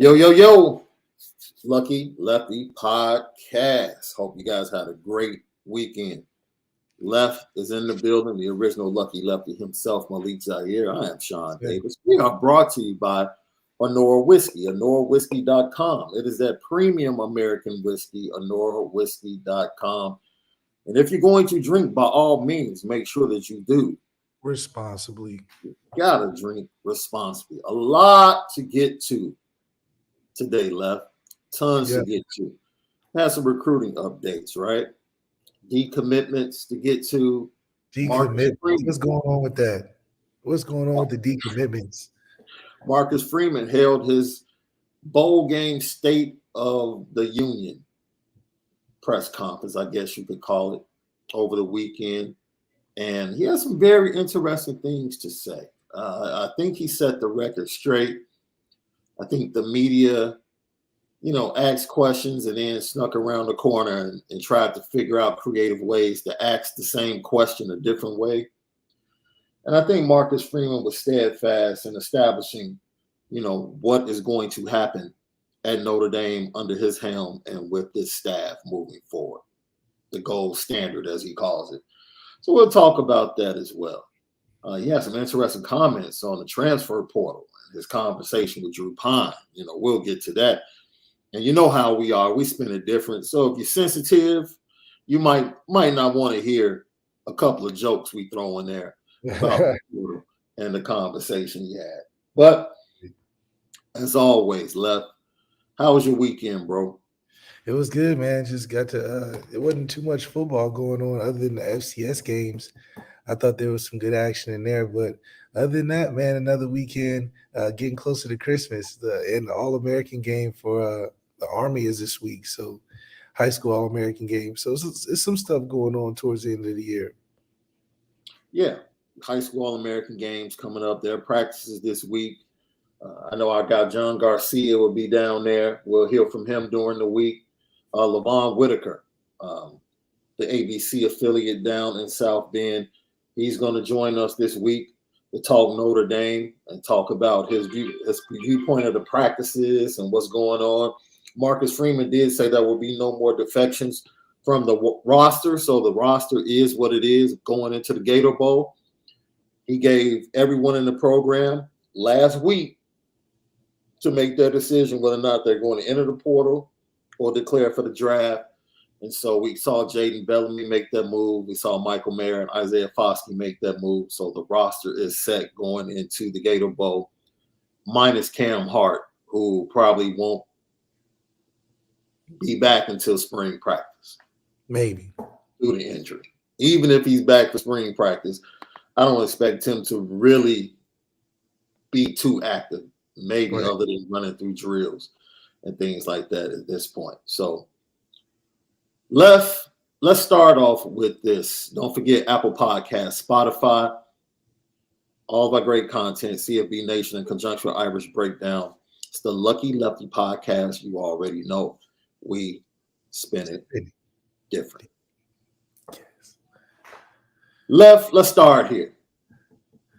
Yo, yo, yo, Lucky Lefty Podcast. Hope you guys had a great weekend. Left is in the building, the original Lucky Lefty himself, Malik Zaire. I am Shaun Yeah. Davis. We are brought to you by Onora Whiskey, OnoraWhiskey.com. It is that premium American whiskey, OnoraWhiskey.com. And if you're going to drink, by all means, make sure that you do. Responsibly. You gotta drink responsibly. A lot to get to today, Left. Tons Yeah. to get to. Have some recruiting updates, right? Decommitments to get to. Marcus Decommit. Freeman. What's going on with that? What's going on with the decommitments? Marcus Freeman held his bowl game State of the Union press conference, I guess you could call it, over the weekend. And he has some very interesting things to say. I think he set the record straight. I think the media, asked questions and then snuck around the corner and tried to figure out creative ways to ask the same question a different way. And I think Marcus Freeman was steadfast in establishing, what is going to happen at Notre Dame under his helm and with this staff moving forward, the gold standard, as he calls it. So we'll talk about that as well. He has some interesting comments on the transfer portal and his conversation with Drew Pine. We'll get to that. And you know how we are. We spin it different. So if you're sensitive, you might not want to hear a couple of jokes we throw in there about the portal and the conversation he had. But as always, Left, how was your weekend, bro? It was good, man. Just got to it wasn't too much football going on other than the FCS games. I thought there was some good action in there, but other than that, man, another weekend, getting closer to Christmas. And the All-American game for the Army is this week, so high school All-American game. So it's some stuff going on towards the end of the year. Yeah, high school All-American games coming up. There are practices this week. I know our guy John Garcia will be down there. We'll hear from him during the week. Levon Whitaker, the ABC affiliate down in South Bend, he's going to join us this week to talk Notre Dame and talk about his viewpoint of the practices and what's going on. Marcus Freeman did say there will be no more defections from the roster, so the roster is what it is going into the Gator Bowl. He gave everyone in the program last week to make their decision whether or not they're going to enter the portal or declare for the draft. And so we saw Jaden Bellamy make that move. We saw Michael Mayer and Isaiah Foskey make that move. So the roster is set going into the Gator Bowl, minus Cam Hart, who probably won't be back until spring practice. Maybe. Due to injury. Even if he's back for spring practice, I don't expect him to really be too active, maybe Right. other than running through drills and things like that at this point. So let's start off with this. Don't forget Apple Podcasts, Spotify, all of our great content, CFB Nation in conjunction with Irish Breakdown. It's the Lucky Lefty Podcast. You already know we spin it different. Yes. Let's start here.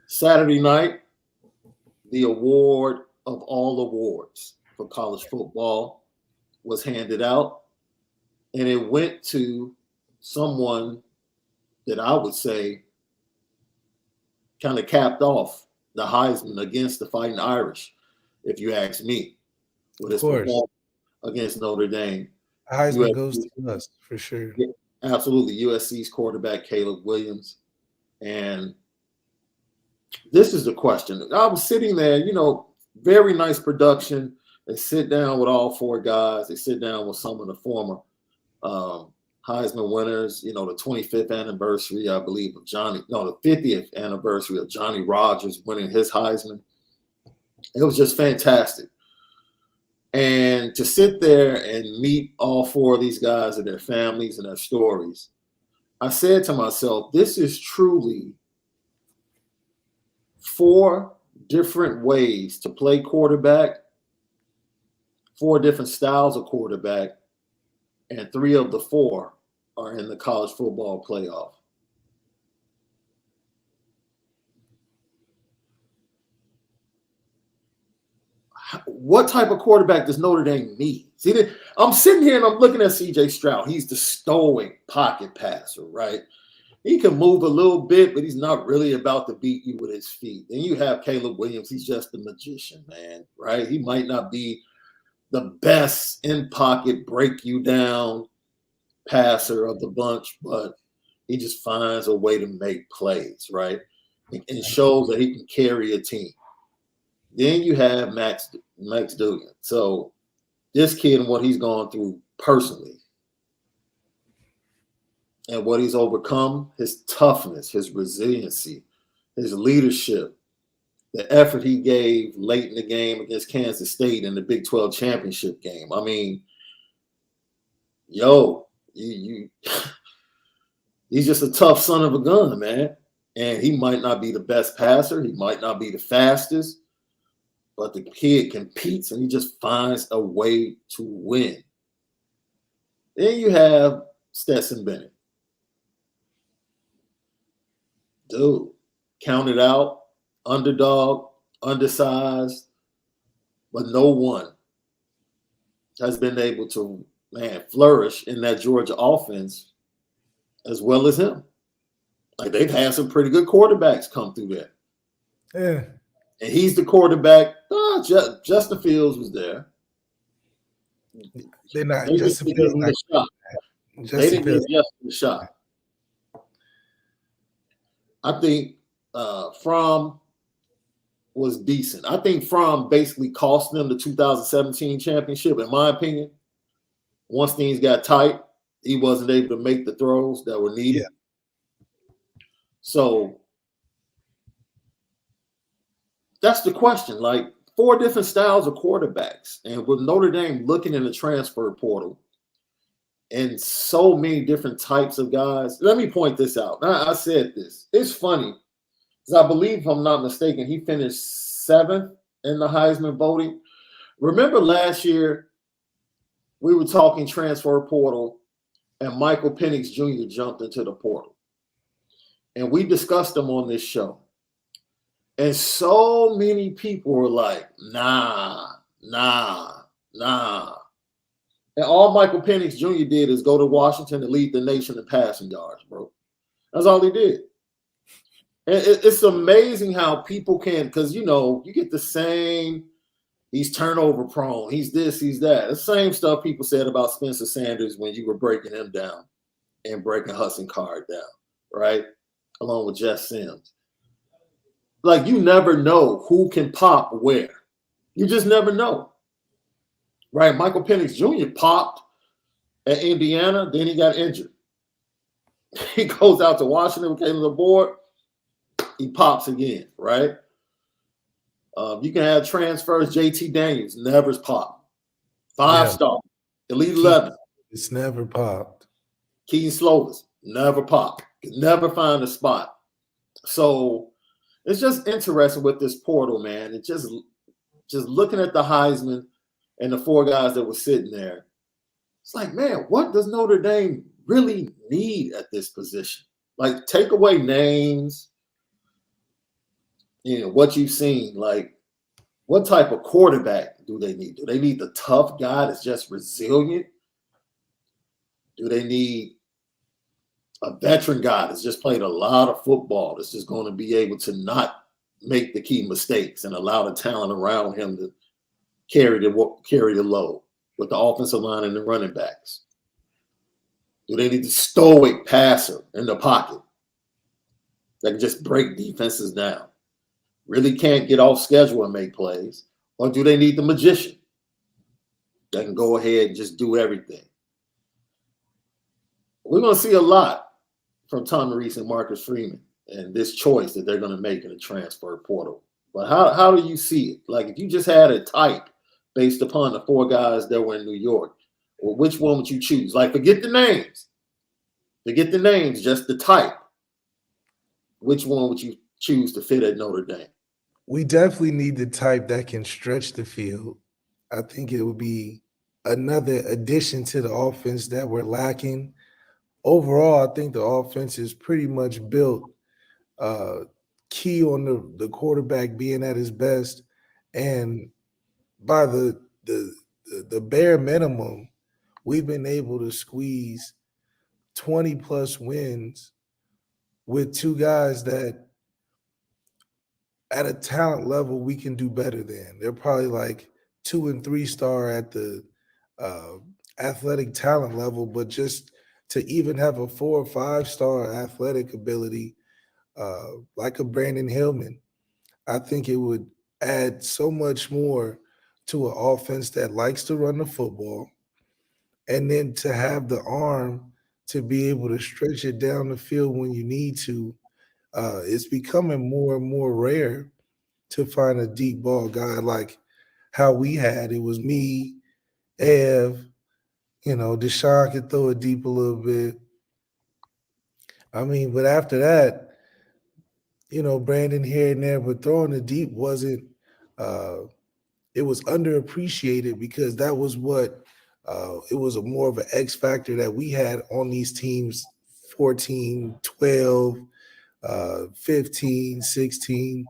Saturday night, the award of all awards for college football was handed out, and it went to someone that I would say kind of capped off the Heisman against the Fighting Irish, if you ask me, with his performance against Notre Dame. Heisman goes to us for sure. Yeah, absolutely. USC's quarterback, Caleb Williams. And this is the question. I was sitting there, very nice production. They sit down with all four guys. They sit down with some of the former Heisman winners, the 25th anniversary, I believe, of the 50th anniversary of Johnny Rodgers winning his Heisman. It was just fantastic. And to sit there and meet all four of these guys and their families and their stories, I said to myself, this is truly 4 different ways to play quarterback, 4 different styles of quarterback, and 3 of the 4 are in the college football playoff. what type of quarterback does Notre Dame need? See, I'm sitting here and I'm looking at C.J. Stroud. He's the stoic pocket passer, right? He can move a little bit, but he's not really about to beat you with his feet. Then you have Caleb Williams. He's just a magician, man, right? He might not be the best in pocket, break you down passer of the bunch, but he just finds a way to make plays, right? And shows that he can carry a team. Then you have Max Duggan. So this kid and what he's gone through personally and what he's overcome, his toughness, his resiliency, his leadership, the effort he gave late in the game against Kansas State in the Big 12 championship game. I mean, he's just a tough son of a gun, man. And he might not be the best passer. He might not be the fastest. But the kid competes and he just finds a way to win. Then you have Stetson Bennett. Dude, counted out, underdog, undersized, but no one has been able to, flourish in that Georgia offense as well as him. Like, they've had some pretty good quarterbacks come through there. Yeah. And he's the quarterback. Justin Fields was there. They're not. They Justin didn't give him the shot. They didn't give Justin the shot. I think Fromm was decent. I think Fromm basically cost them the 2017 championship, in my opinion. Once things got tight, he wasn't able to make the throws that were needed. Yeah. So that's the question. Like, 4 different styles of quarterbacks. And with Notre Dame looking in the transfer portal and so many different types of guys, let me point this out. I said this. It's funny because I believe, if I'm not mistaken, he finished 7th in the Heisman voting. Remember last year, we were talking transfer portal and Michael Penix Jr. jumped into the portal. And we discussed them on this show. And so many people were like, nah. And all Michael Penix Jr. did is go to Washington to lead the nation in passing yards, bro. That's all he did. And it's amazing how people can, because, you get the same, he's turnover prone, he's this, he's that. The same stuff people said about Spencer Sanders when you were breaking him down and breaking Hudson Card down, right? Along with Jeff Sims. Like, you never know who can pop where. You just never know. Right? Michael Penix Jr. popped at Indiana, then he got injured. He goes out to Washington, became the board, he pops again, right? You can have transfers. JT Daniels never's popped. 5-star, Elite 11. It's never popped. Keaton Slovis never popped. Could never find a spot. So it's just interesting with this portal, man. It's just looking at the Heisman and the 4 guys that were sitting there. It's like, man, what does Notre Dame really need at this position? Like, take away names, what you've seen. Like, what type of quarterback do they need? Do they need the tough guy that's just resilient? Do they need a veteran guy that's just played a lot of football, that's just going to be able to not make the key mistakes and allow the talent around him to carry the load with the offensive line and the running backs? Do they need the stoic passer in the pocket that can just break defenses down, really can't get off schedule and make plays? Or do they need the magician that can go ahead and just do everything? We're going to see a lot from Tommy Rees and Marcus Freeman and this choice that they're going to make in the transfer portal. But how do you see it? Like, if you just had a type based upon the 4 guys that were in New York, well, which one would you choose? Like, forget the names. Just the type. Which one would you choose to fit at Notre Dame? We definitely need the type that can stretch the field. I think it would be another addition to the offense that we're lacking. Overall, I think the offense is pretty much built key on the quarterback being at his best and by the bare minimum, we've been able to squeeze 20 plus wins with two guys that at a talent level we can do better than. They're probably like 2 and 3 star at the uh, athletic talent level, but just to even have a 4 or 5 star athletic ability, like a Brandon Hillman, I think it would add so much more to an offense that likes to run the football, and then to have the arm to be able to stretch it down the field when you need to. It's becoming more and more rare to find a deep ball guy like how we had. It was me, Ev, Deshaun could throw it deep a little bit. I mean, but after that, Brandon here and there, but throwing it deep wasn't uh it was underappreciated because that was what it was a more of an X factor that we had on these teams 14, 12, 15, 16.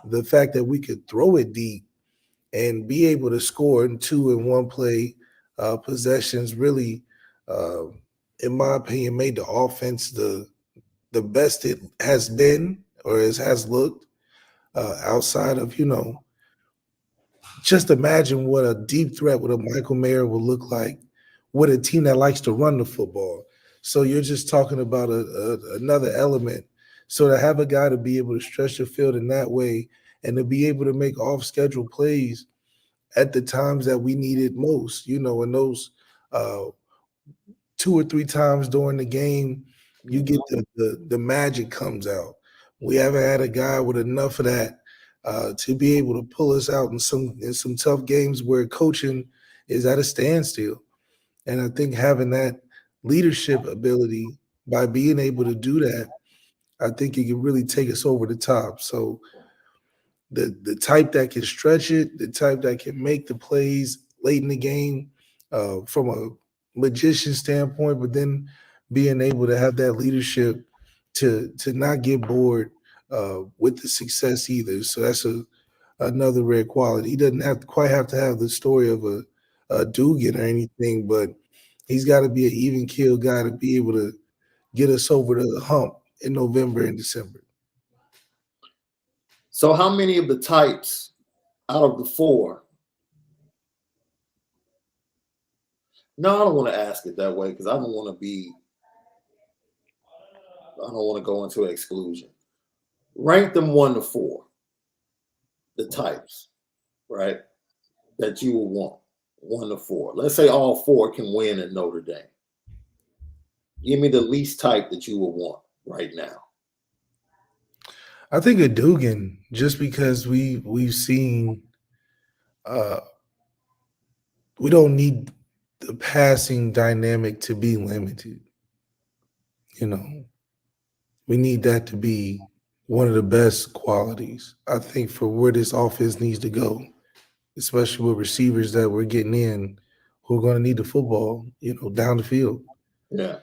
The fact that we could throw it deep and be able to score in 2 and 1 play possessions really, uh, in my opinion, made the offense the best it has been or has looked outside of just imagine what a deep threat with a Michael Mayer would look like with a team that likes to run the football. So you're just talking about another element. So to have a guy to be able to stretch the field in that way and to be able to make off schedule plays at the times that we need it most, in those uh, 2 or 3 times during the game, you get the magic comes out. We haven't had a guy with enough of that to be able to pull us out in some tough games where coaching is at a standstill. And I think having that leadership ability by being able to do that, I think it can really take us over the top. So the type that can stretch it, the type that can make the plays late in the game from a magician standpoint, but then being able to have that leadership to not get bored with the success either. So that's another rare quality. He doesn't quite have to have the story of a Dugan or anything, but he's got to be an even keel guy to be able to get us over the hump in November and December. So, how many of the types out of the four? No, I don't want to ask it that way because I don't want to be. I don't want to go into exclusion. Rank them 1 to 4. The types, right? That you will want 1 to 4. Let's say all 4 can win at Notre Dame. Give me the least type that you will want right now. I think a Dugan, just because we've seen uh we don't need the passing dynamic to be limited. You know, we need that to be one of the best qualities, I think, for where this offense needs to go, especially with receivers that we're getting in who are going to need the football, down the field. Yeah,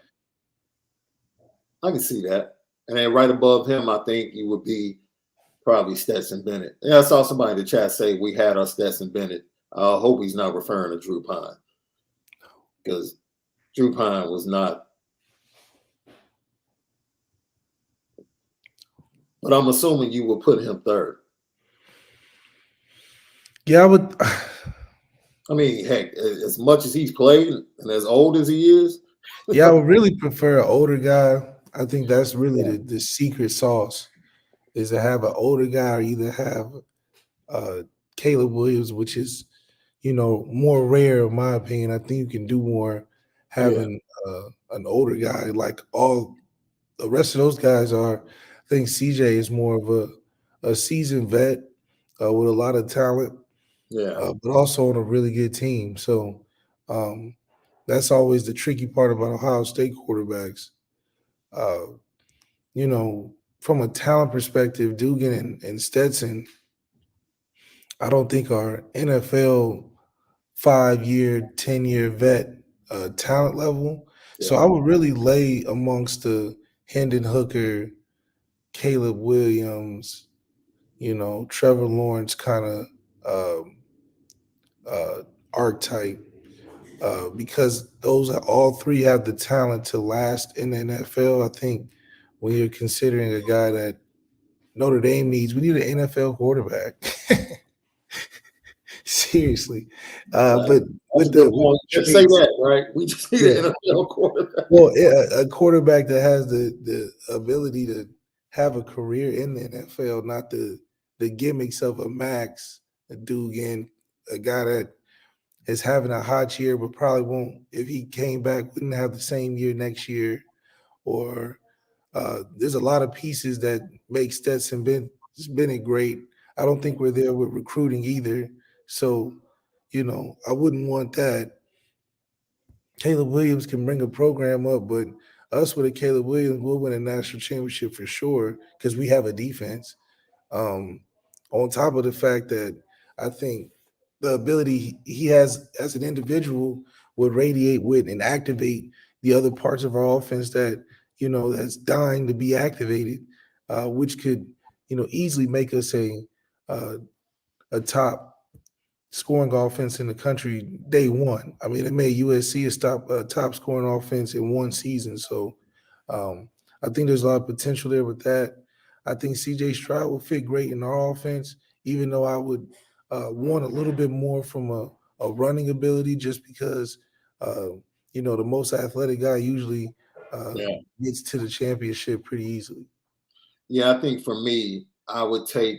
I can see that. And then right above him, I think you would be probably Stetson Bennett. Yeah, I saw somebody in the chat say we had our Stetson Bennett. I hope he's not referring to Drew Pine because Drew Pine was not. But I'm assuming you will put him third. Yeah, I would. I mean, heck, as much as he's played and as old as he is. Yeah, I would really prefer an older guy. I think that's really the secret sauce is to have an older guy or either have uh, Caleb Williams, which is, more rare in my opinion. I think you can do more having an older guy. Like all the rest of those guys are. I think CJ is more of a seasoned vet with a lot of talent, Yeah. but also on a really good team. So um, that's always the tricky part about Ohio State quarterbacks. Uh, from a talent perspective, Dugan and Stetson, I don't think are NFL 5-year, 10-year vet talent level. So Yeah. I would really lay amongst the Hendon Hooker, Caleb Williams, Trevor Lawrence kind of archetype because those are, all three have the talent to last in the NFL. I think when you're considering a guy that Notre Dame needs, we need an NFL quarterback. Seriously, but That's a with good with point. Just say traits, that, right? We just need yeah. an NFL quarterback. Well, yeah, a quarterback that has the ability to have a career in the NFL, not the gimmicks of a Max, a Dugan, a guy that is having a hot year, but probably won't, if he came back, wouldn't have the same year next year. Or there's a lot of pieces that make Bennett great. I don't think we're there with recruiting either. So, I wouldn't want that. Caleb Williams can bring a program up, but us with a Caleb Williams, we'll win a national championship for sure because we have a defense. Um, on top of the fact that I think the ability he has as an individual would radiate with and activate the other parts of our offense that's dying to be activated, which could easily make us uh, a top scoring offense in the country day one. I mean, it made USC top scoring offense in one season. So I think there's a lot of potential there with that. I think CJ Stroud will fit great in our offense, even though I would want a little bit more from a running ability just because, the most athletic guy usually Yeah. gets to the championship pretty easily. Yeah, I think for me, I would take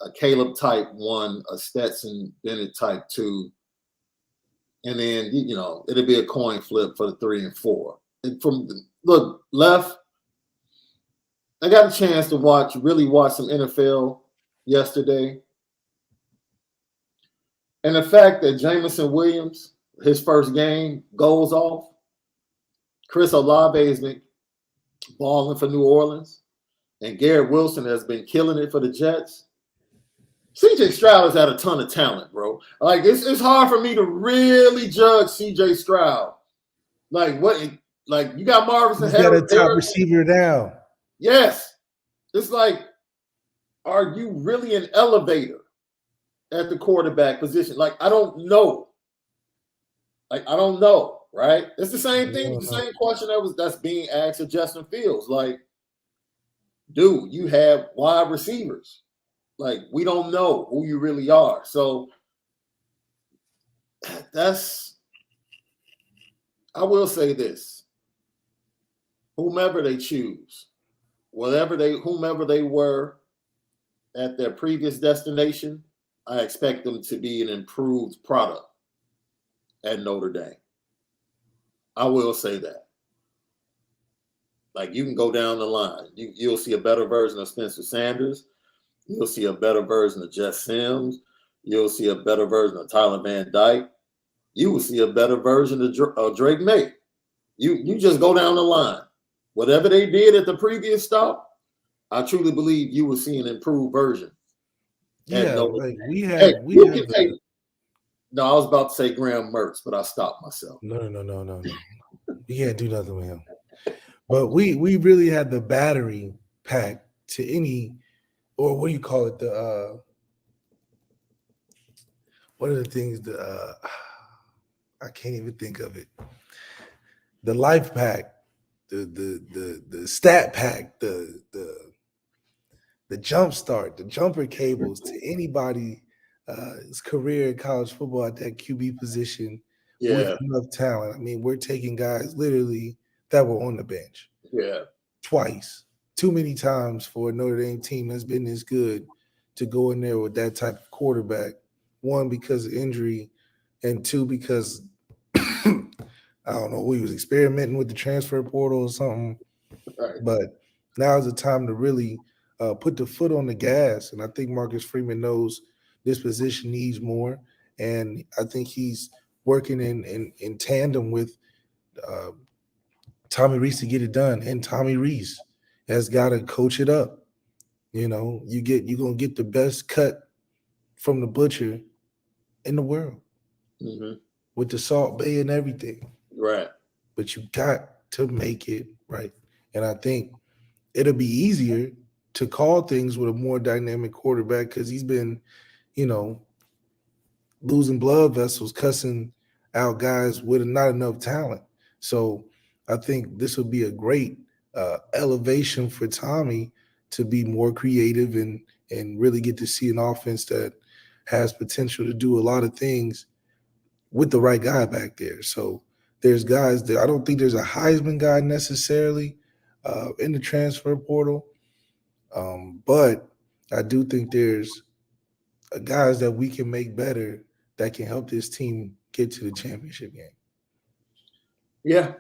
a Caleb type 1, a Stetson Bennett type 2, and then it'll be a coin flip for the 3 and 4. And look, left, I got a chance to really watch some NFL yesterday. And the fact that Jameson Williams, his first game, goes off, Chris Olave has been balling for New Orleans, and Garrett Wilson has been killing it for the Jets. CJ Stroud has had a ton of talent, bro. Like it's hard for me to really judge CJ Stroud. Like what? Like you got Marvin He's got a top receiver now. Yes, it's like, are you really an elevator at the quarterback position? Like I don't know. Right? It's the same thing. The same question that's being asked of Justin Fields. Like, dude, you have wide receivers. Like, we don't know who you really are. So I will say this. Whomever they choose, whomever they were at their previous destination, I expect them to be an improved product at Notre Dame. I will say that. Like, you can go down the line. You'll see a better version of Spencer Sanders. You'll see a better version of Jess Sims. You'll see a better version of Tyler Van Dyke. You will see a better version of Drake May. You just go down the line. Whatever they did at the previous stop, I truly believe you will see an improved version. Yeah, like we have. No, I was about to say Graham Mertz, but I stopped myself. No. You can't do nothing with him. But we really had the battery pack to any, or what do you call it? What are the things I can't even think of it. The life pack, the stat pack, the jump start, the jumper cables to anybody's career in college football at that QB position with enough talent. I mean, we're taking guys literally that were on the bench. Yeah. Twice. Too many times for a Notre Dame team that's been this good to go in there with that type of quarterback. One, because of injury, and two, because I don't know, we was experimenting with the transfer portal or something. Right. But now is the time to really put the foot on the gas. And I think Marcus Freeman knows this position needs more. And I think he's working in tandem with Tommy Rees to get it done. And Tommy Rees has got to coach it up. You're gonna get the best cut from the butcher in the world with the Salt Bay and everything. Right. But you got to make it right. And I think it'll be easier to call things with a more dynamic quarterback because he's been, losing blood vessels, cussing out guys with not enough talent. So I think this would be a great elevation for Tommy to be more creative and really get to see an offense that has potential to do a lot of things with the right guy back there. So there's guys that I don't think there's a Heisman guy necessarily in the transfer portal, but I do think there's guys that we can make better that can help this team get to the championship game. Yeah,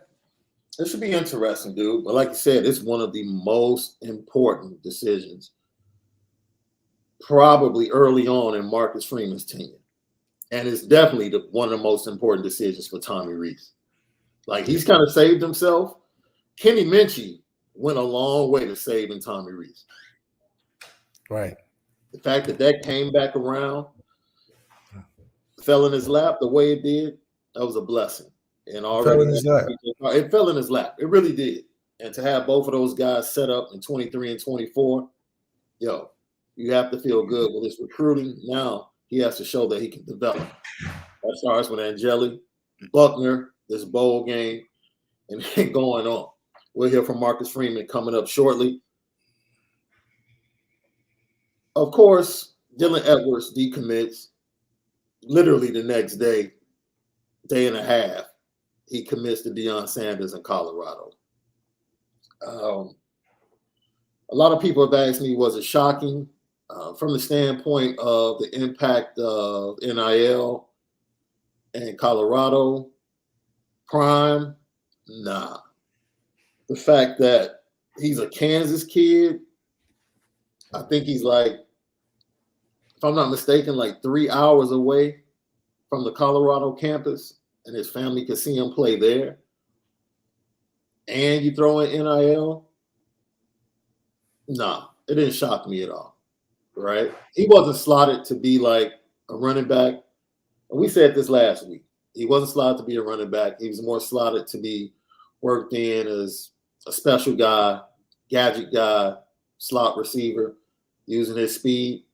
it should be interesting, dude. But like you said, it's one of the most important decisions probably early on in Marcus Freeman's tenure. And it's definitely one of the most important decisions for Tommy Rees. Like, he's kind of saved himself. Kenny Minchie went a long way to saving Tommy Rees. Right. The fact that came back around, fell in his lap the way it did, that was a blessing. And already it fell in his lap. It really did. And to have both of those guys set up in 23 and 24, yo, you have to feel good with his recruiting. Now he has to show that he can develop. That starts with Angeli, Buckner, this bowl game, and then going on. We'll hear from Marcus Freeman coming up shortly. Of course, Dylan Edwards decommits literally the next day and a half. He commits to Deion Sanders in Colorado. A lot of people have asked me, was it shocking? From the standpoint of the impact of NIL and Colorado, Prime, nah. The fact that he's a Kansas kid, I think he's like, if I'm not mistaken, like 3 hours away from the Colorado campus, and his family could see him play there. And you throw in NIL, nah, it didn't shock me at all, right? He wasn't slotted to be like a running back. And we said this last week. He wasn't slotted to be a running back. He was more slotted to be worked in as a special guy, gadget guy, slot receiver, using his speed.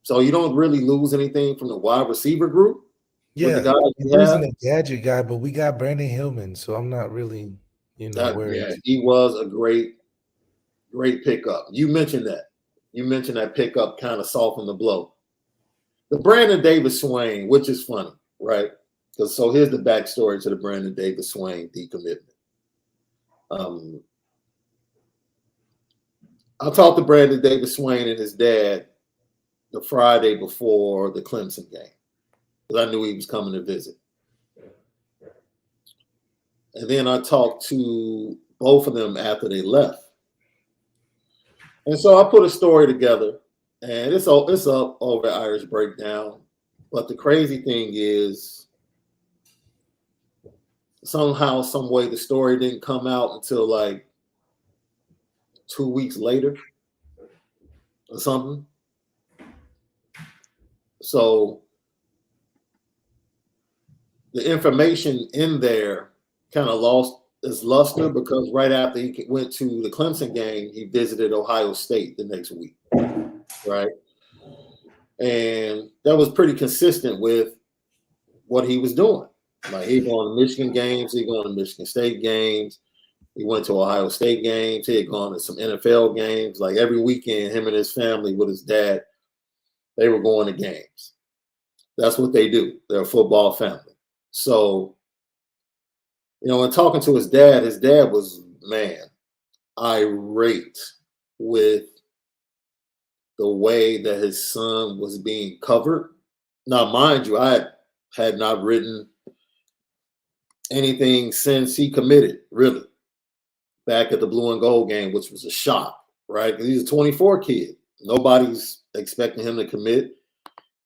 So you don't really lose anything from the wide receiver group. Yeah, he wasn't a gadget guy, but we got Brandon Hillman, so I'm not really, worried. Yeah, he was a great pickup. You mentioned that. You mentioned that pickup kind of softened the blow. The Brandon Davis Swain, which is funny, right? So here's the backstory to the Brandon Davis Swain decommitment. I talked to Brandon Davis Swain and his dad the Friday before the Clemson game, because I knew he was coming to visit. And then I talked to both of them after they left. And so I put a story together, and it's up over Irish Breakdown. But the crazy thing is, somehow, some way, the story didn't come out until like 2 weeks later or something. So the information in there kind of lost its luster, because right after he went to the Clemson game, he visited Ohio State the next week, right? And that was pretty consistent with what he was doing. Like, he going to Michigan games, he going to Michigan State games, he went to Ohio State games, he had gone to some NFL games. Like, every weekend, him and his family with his dad, they were going to games. That's what they do. They're a football family. So, when talking to his dad was, man, irate with the way that his son was being covered. Now, mind you, I had not written anything since he committed, really, back at the blue and gold game, which was a shock, right? Because he's a 24 kid. Nobody's expecting him to commit.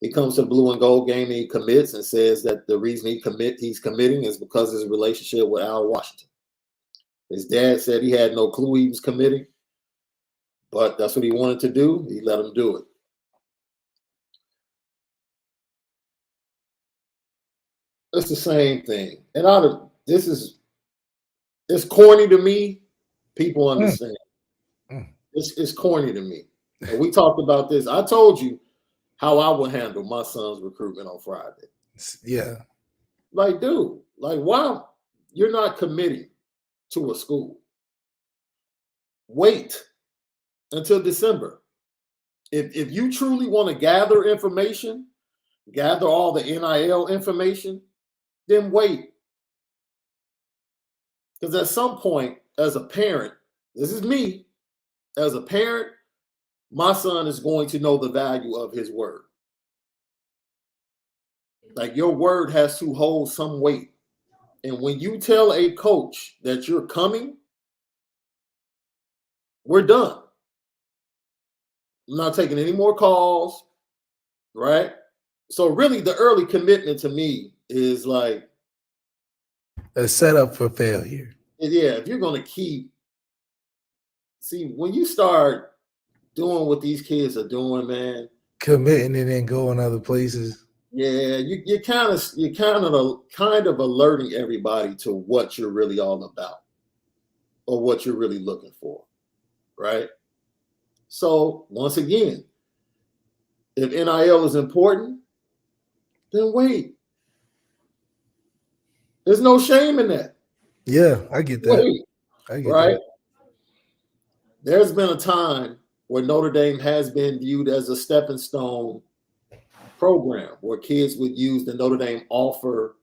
He comes to the blue and gold game and he commits and says that the reason he's committing is because of his relationship with Al Washington. His dad said he had no clue he was committing, but that's what he wanted to do. He let him do it. It's the same thing. And it's corny to me. People understand. It's corny to me. And we talked about this. I told you, how I would handle my son's recruitment on Friday. Yeah. Like, dude, like, why you're not committing to a school? Wait until December. If you truly want to gather information, gather all the NIL information, then wait. Because at some point, as a parent, this is me, as a parent, my son is going to know the value of his word. Like, your word has to hold some weight. And when you tell a coach that you're coming, we're done. I'm not taking any more calls, right? So really the early commitment to me is like a setup for failure. Yeah, if you're going to see, when you start doing what these kids are doing, man, committing and then going other places. Yeah, you're kind of alerting everybody to what you're really all about or what you're really looking for, right? So once again, if NIL is important, then wait. There's no shame in that. Yeah, I get that. Wait, I get right? that. There's been a time where Notre Dame has been viewed as a stepping stone program where kids would use the Notre Dame offer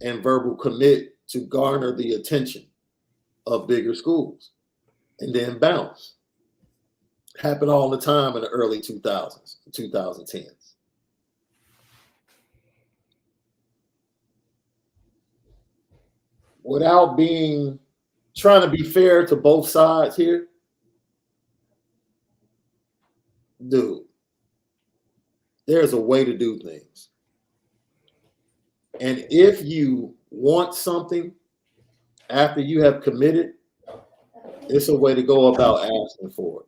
and verbal commit to garner the attention of bigger schools and then bounce. Happened all the time in the early 2000s, 2010s. Without trying to be fair to both sides here, dude, there's a way to do things. And if you want something after you have committed, it's a way to go about asking for it.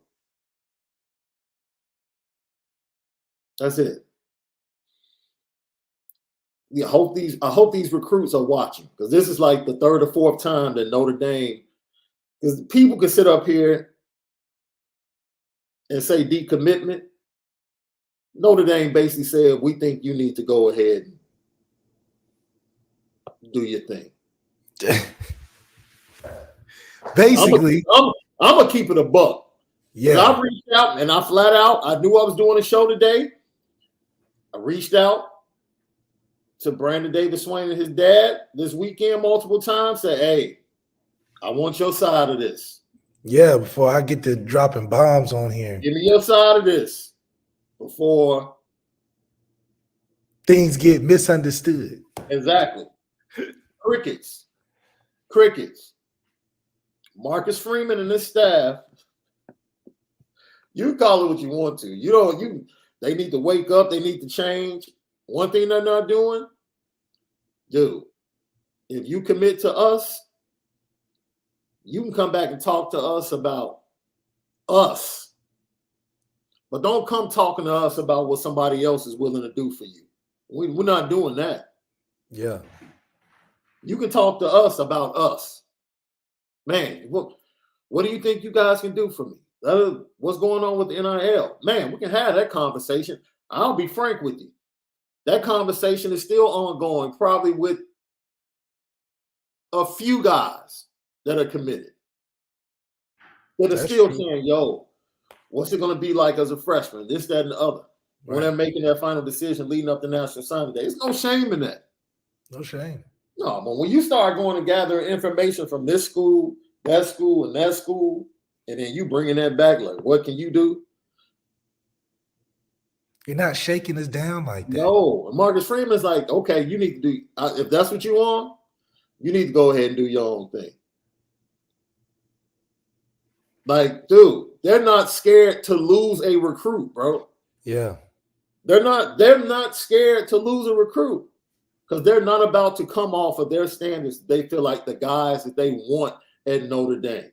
That's it. I hope these recruits are watching, because this is like the third or fourth time that Notre Dame, because people can sit up here and say decommitment. Notre Dame basically said, we think you need to go ahead and do your thing. Basically, I'm gonna keep it a buck. Yeah, I reached out and I flat out, I knew I was doing a show today. I reached out to Brandon Davis Swain and his dad this weekend multiple times. Said, hey, I want your side of this. Yeah, before I get to dropping bombs on here. Give me your side of this before things get misunderstood. Exactly. Crickets. Marcus Freeman and his staff, you call it what you want to. They need to wake up, they need to change. One thing they're not doing, dude, if you commit to us, you can come back and talk to us about us. But don't come talking to us about what somebody else is willing to do for you. We're not doing that. Yeah. You can talk to us about us. Man, what do you think you guys can do for me? What's going on with the NIL? Man, we can have that conversation. I'll be frank with you. That conversation is still ongoing, probably with a few guys that are committed. That are still saying, yo, what's it going to be like as a freshman? This, that, and the other. Right. When they're making their final decision leading up to National Signing Day. There's no shame in that. No shame. No, but when you start going to gather information from this school, and that school, and then you bringing that back, like, what can you do? You're not shaking us down like that. No. Marcus Freeman's like, okay, you need to do, if that's what you want, you need to go ahead and do your own thing. Like, dude, they're not scared to lose a recruit, bro. Yeah. They're not scared to lose a recruit because they're not about to come off of their standards. They feel like the guys that they want at Notre Dame.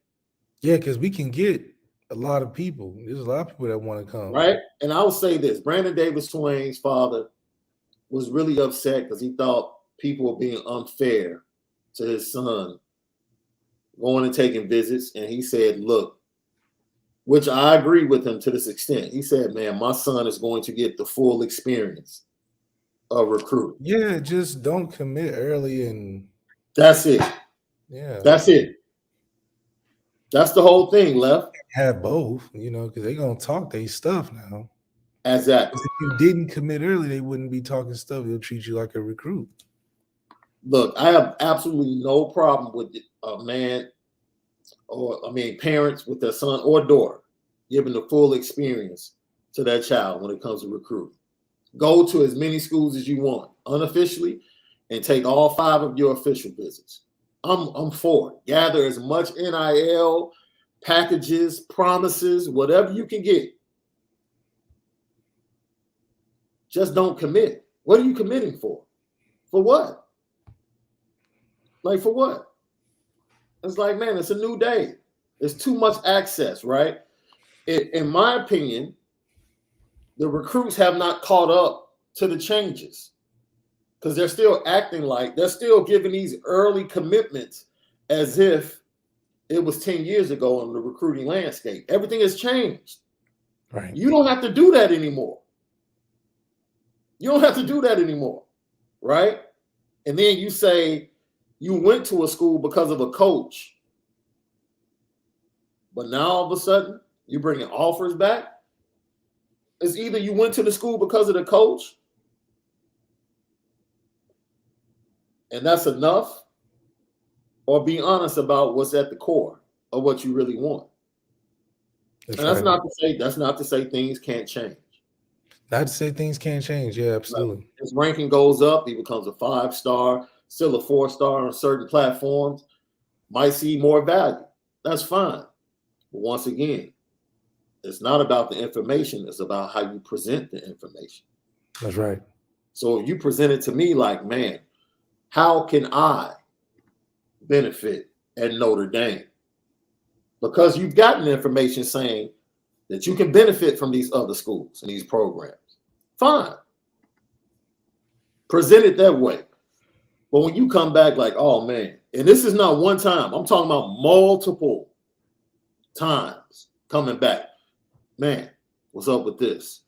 Yeah, because we can get a lot of people. There's a lot of people that want to come. Right? And I will say this. Brandon Davis Swain's father was really upset because he thought people were being unfair to his son going and taking visits. And he said, look, which I agree with him to this extent. He said, man, my son is going to get the full experience of recruiting. Yeah, just don't commit early and That's it. yeah. That's it. That's the whole thing, Left. Have both, because they're gonna talk their stuff now. Exactly. If you didn't commit early, they wouldn't be talking stuff. They'll treat you like a recruit. Look, I have absolutely no problem with a man parents with their son or daughter giving the full experience to their child when it comes to recruiting. Go to as many schools as you want unofficially and take all 5 of your official visits. I'm for it. Gather as much NIL, packages, promises, whatever you can get. Just don't commit. What are you committing for? For what? Like, for what? It's like, man, it's a new day. There's too much access, right? In my opinion, the recruits have not caught up to the changes because they're still acting like they're still giving these early commitments as if it was 10 years ago in the recruiting landscape. Everything has changed. Right. You don't have to do that anymore. You don't have to do that anymore, right? And then you say you went to a school because of a coach, but now all of a sudden you're bringing offers back. It's either you went to the school because of the coach, and that's enough, or be honest about what's at the core of what you really want. That's not to say things can't change. Not to say things can't change. Yeah, absolutely. Like, his ranking goes up. He becomes a 5-star, still a 4-star on certain platforms. Might see more value. That's fine. But once again, it's not about the information. It's about how you present the information. That's right. So if you present it to me like, man, how can I benefit at Notre Dame? Because you've gotten information saying that you can benefit from these other schools and these programs. Fine. Present it that way. But when you come back like, oh, man, and this is not one time. I'm talking about multiple times coming back. Man, what's up with this?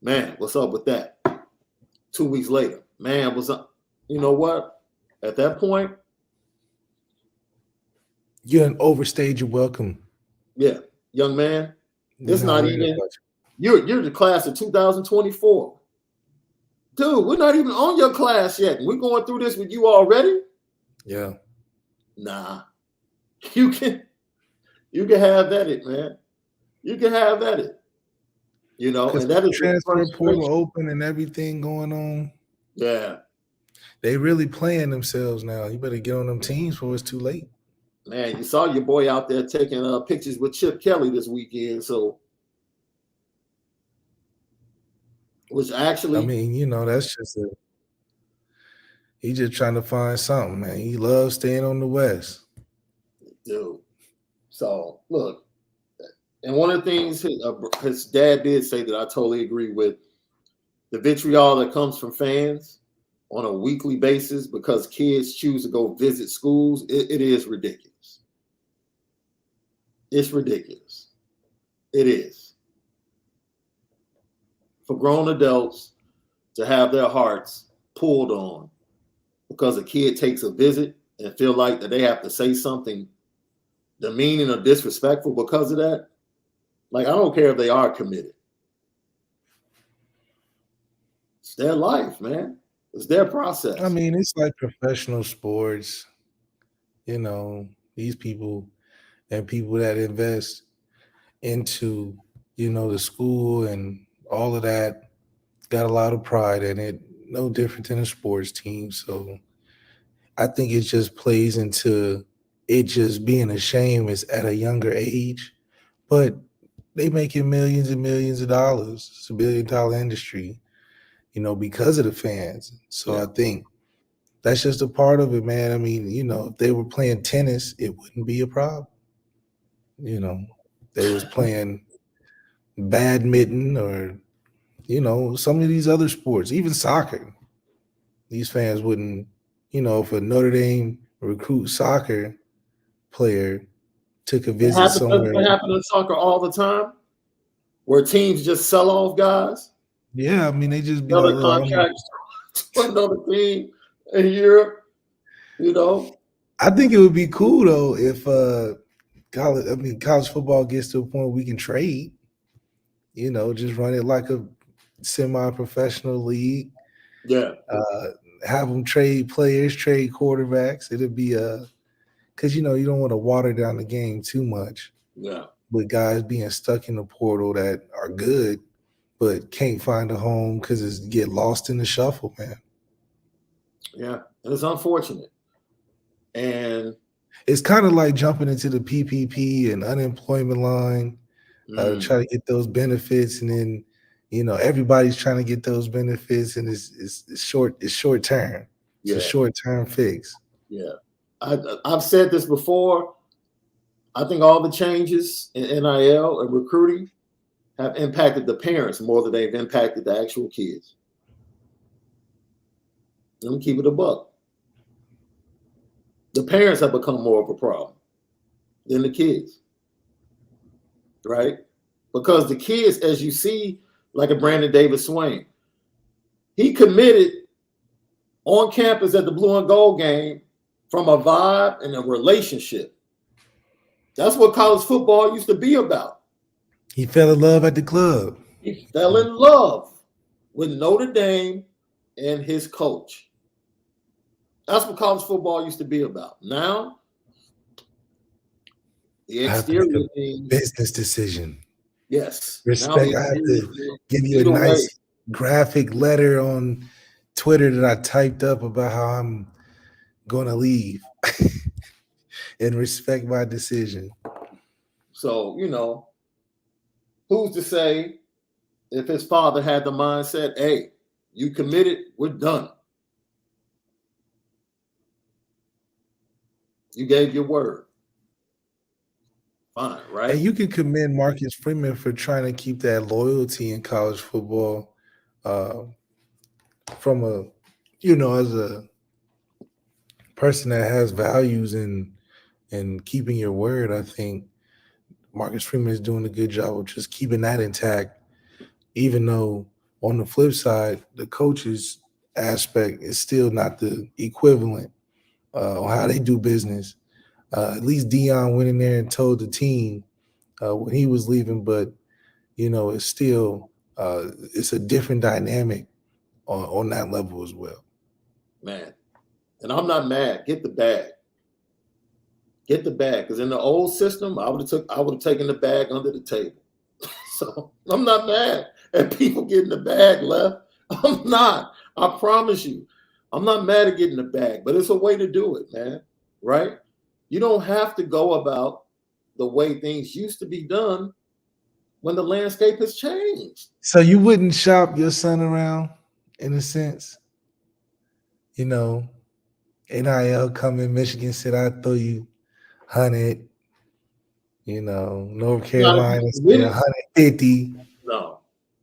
Man, what's up with that? 2 weeks later, man, what's up? You know what? At that point, you done overstayed your welcome. Yeah, young man. It's not even. You're the class of 2024. Dude, we're not even on your class yet. We're going through this with you already. Yeah. Nah. You can have at it, man. You can have at it. And that is transfer portal open and everything going on. Yeah. They really playing themselves now. You better get on them teams before it's too late. Man, you saw your boy out there taking pictures with Chip Kelly this weekend. So, which actually, I mean, that's just he's just trying to find something, man. He loves staying on the West. Dude. So, look, and one of the things his dad did say that I totally agree with, the vitriol that comes from fans on a weekly basis because kids choose to go visit schools, it is ridiculous. It's ridiculous. It is. For grown adults to have their hearts pulled on because a kid takes a visit and feel like that they have to say something demeaning or disrespectful because of that, like, I don't care if they are committed. It's their life, man. It's their process. I mean, it's like professional sports. These people and people that invest into, the school and all of that got a lot of pride in it. No different than a sports team. So I think it just plays into it just being a shame is at a younger age. But they making millions and millions of dollars. It's a $1 billion industry, because of the fans. So I think that's just a part of it, man. I mean, if they were playing tennis, it wouldn't be a problem. They was playing badminton or, some of these other sports, even soccer. These fans wouldn't, if a Notre Dame recruit soccer player took a visit somewhere. It happens in soccer all the time, where teams just sell off guys. Yeah, I mean, they just be Another like, contract to another team in Europe. I think it would be cool though if college football gets to a point where we can trade. Just run it like a semi-professional league. Yeah. Have them trade players, trade quarterbacks. It'll be because you don't want to water down the game too much. Yeah. With guys being stuck in the portal that are good but can't find a home because it's get lost in the shuffle, man. Yeah, and it's unfortunate. And it's kind of like jumping into the PPP and unemployment line, try to get those benefits, and then everybody's trying to get those benefits, and it's short term. It's a short term fix. Yeah, I've said this before. I think all the changes in NIL and recruiting have impacted the parents more than they've impacted the actual kids. Let me keep it a buck. The parents have become more of a problem than the kids, right? Because the kids, as you see, like a Brandon Davis Swain, he committed on campus at the blue and gold game from a vibe and a relationship. That's what college football used to be about. He fell in love at the club. He fell in love with Notre Dame and his coach. That's what college football used to be about. Now, the exterior things, business decision. Yes. Respect. I have to give you a nice graphic letter on Twitter that I typed up about how I'm going to leave and respect my decision. So, who's to say if his father had the mindset, hey, you committed, we're done. You gave your word. Fine, right? And you can commend Marcus Freeman for trying to keep that loyalty in college football from as a person that has values and keeping your word. I think Marcus Freeman is doing a good job of just keeping that intact, even though on the flip side, the coaches aspect is still not the equivalent on how they do business. At least Dion went in there and told the team when he was leaving, but it's still it's a different dynamic on that level as well. Man, and I'm not mad. Get the bag. Get the bag, because in the old system, I would have taken the bag under the table. So I'm not mad at people getting the bag left. I'm not. I promise you. I'm not mad at getting the bag, but it's a way to do it, man. Right? You don't have to go about the way things used to be done when the landscape has changed. So you wouldn't shop your son around, in a sense? NIL come in, Michigan said, I'll throw you 100. North Carolina said 150. No.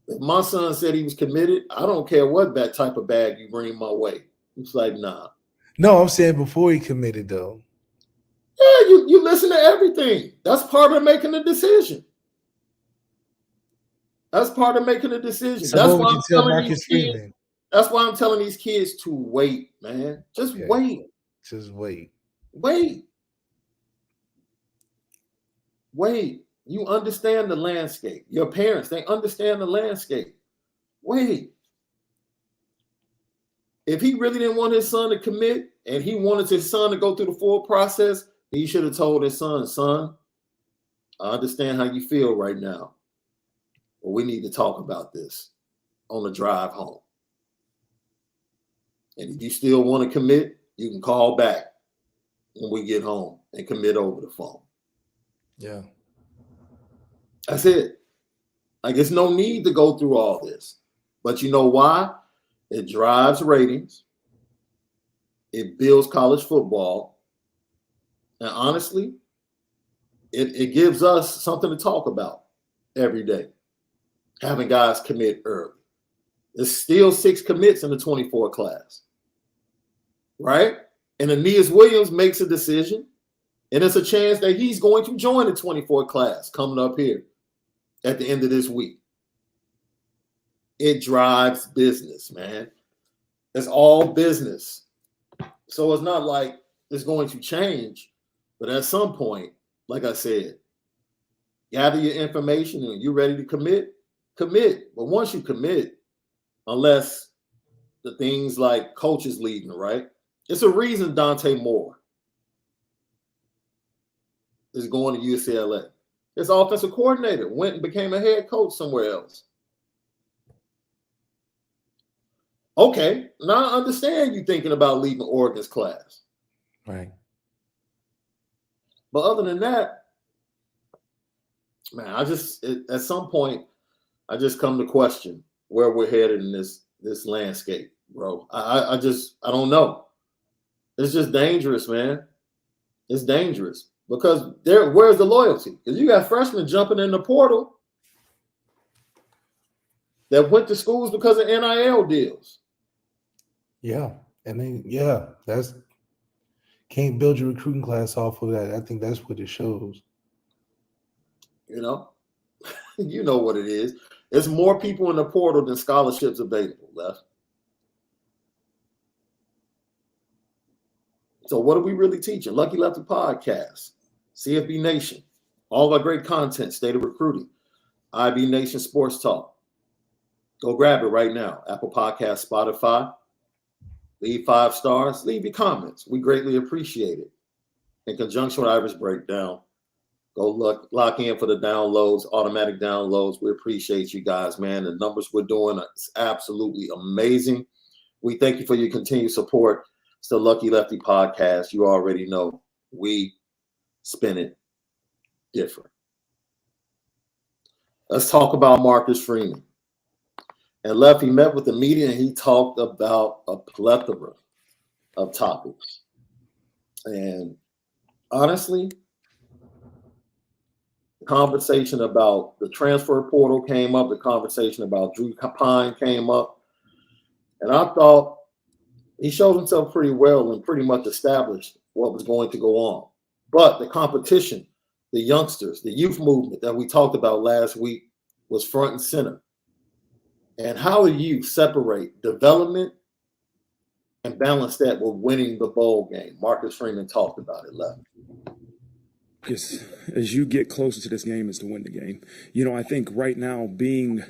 If my son said he was committed, I don't care what that type of bag you bring my way. It's like, nah. No, I'm saying before he committed, though. Yeah, you listen to everything. That's part of making a decision. That's part of making a decision. So that's what why would you I'm tell telling Marcus these kids. Freeman? That's why I'm telling these kids to wait, man. Just wait. Just wait. Wait. Wait. You understand the landscape. Your parents, they understand the landscape. Wait. If he really didn't want his son to commit and he wanted his son to go through the full process, he should have told his son, I understand how you feel right now, but we need to talk about this on the drive home. And if you still want to commit, you can call back when we get home and commit over the phone. Yeah. That's it. Like, it's no need to go through all this. But you know why? It drives ratings. It builds college football. And honestly, it gives us something to talk about every day. Having guys commit early. There's still 6 commits in the 24 class. Right? And Aeneas Williams makes a decision. And it's a chance that he's going to join the 24 class coming up here at the end of this week. It drives business, man. It's all business. So it's not like it's going to change. But at some point, like I said, gather your information and you're ready to commit. But once you commit, unless the things like coaches leaving, right? It's a reason Dante Moore is going to UCLA. His offensive coordinator went and became a head coach somewhere else. Okay, now I understand you thinking about leaving Oregon's class. Right. But other than that, man, at some point, I just come to question where we're headed in this landscape, bro. I don't know. It's just dangerous, man. It's dangerous because where's the loyalty? Because you got freshmen jumping in the portal that went to schools because of NIL deals. Yeah. And then, that's can't build your recruiting class off of that. I think that's what it shows. You know what it is. There's more people in the portal than scholarships available, Left. So what are we really teaching? Lucky Lefty Podcast, CFB Nation, all of our great content, State of Recruiting, IB Nation Sports Talk. Go grab it right now. Apple Podcast, Spotify. Leave 5 stars. Leave your comments. We greatly appreciate it. In conjunction with Irish Breakdown, go lock in for the downloads, automatic downloads. We appreciate you guys, man. The numbers we're doing is absolutely amazing. We thank you for your continued support. It's the Lucky Lefty Podcast. You already know we spin it different. Let's talk about Marcus Freeman. And Lefty met with the media and he talked about a plethora of topics. And honestly, the conversation about the transfer portal came up. The conversation about Drew Pine came up. And I thought he showed himself pretty well and pretty much established what was going to go on. But the competition, the youngsters, the youth movement that we talked about last week was front and center. And how do you separate development and balance that with winning the bowl game? Marcus Freeman talked about it, Left. Yes, as you get closer to this game is to win the game. I think right now being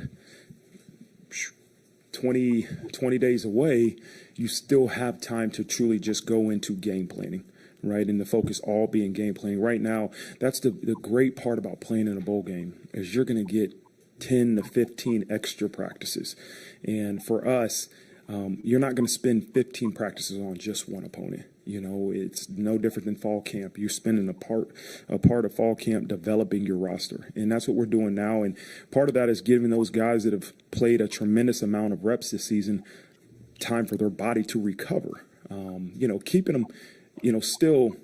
20 days away, you still have time to truly just go into game planning, right? And the focus all being game planning. Right now, that's the great part about playing in a bowl game is you're going to get 10 to 15 extra practices. And for us, you're not going to spend 15 practices on just one opponent. It's no different than fall camp. You're spending a part of fall camp developing your roster. And that's what we're doing now. And part of that is giving those guys that have played a tremendous amount of reps this season time for their body to recover. Keeping them, still,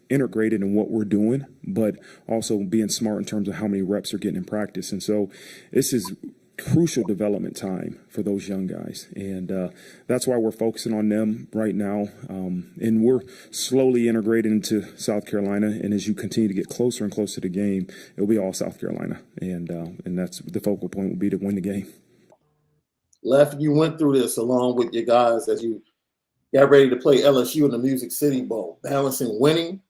integrated in what we're doing, but also being smart in terms of how many reps they're getting in practice. And so this is crucial development time for those young guys. And that's why we're focusing on them right now. And we're slowly integrated into South Carolina. And as you continue to get closer and closer to the game, it'll be all South Carolina. And that's the focal point will be to win the game. Left, you went through this along with your guys as you got ready to play LSU in the Music City Bowl, balancing winning,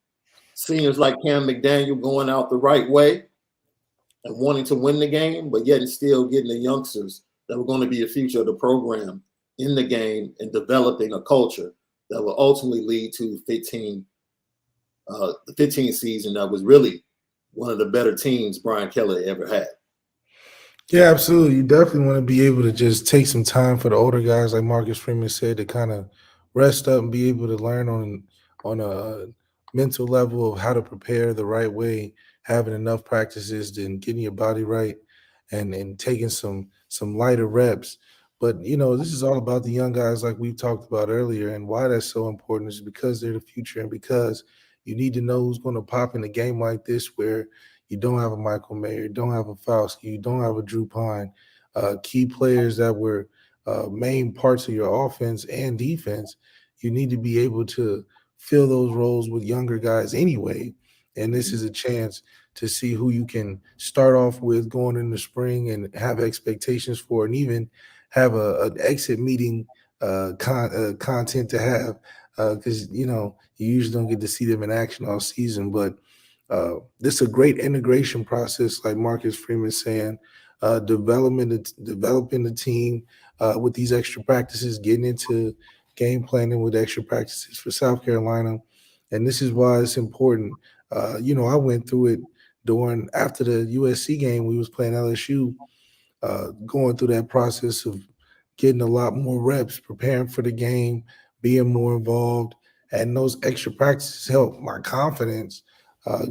seniors like Cam McDaniel going out the right way and wanting to win the game, but yet still getting the youngsters that were going to be the future of the program in the game and developing a culture that will ultimately lead to the 15 season that was really one of the better teams Brian Kelly ever had. Yeah, absolutely. You definitely want to be able to just take some time for the older guys, like Marcus Freeman said, to kind of rest up and be able to learn on a mental level of how to prepare the right way, having enough practices and getting your body right and taking some lighter reps. But, this is all about the young guys like we've talked about earlier, and why that's so important is because they're the future and because you need to know who's going to pop in a game like this where you don't have a Michael Mayer, you don't have a Fausti, you don't have a Drew Pine, key players that were main parts of your offense and defense. You need to be able to fill those roles with younger guys anyway. And this is a chance to see who you can start off with going in the spring and have expectations for, and even have an exit meeting content to have, because you usually don't get to see them in action all season. But this is a great integration process, like Marcus Freeman saying, developing the team with these extra practices, getting into game planning with extra practices for South Carolina. And this is why it's important. I went through it after the USC game. We was playing LSU, going through that process of getting a lot more reps, preparing for the game, being more involved, and those extra practices helped my confidence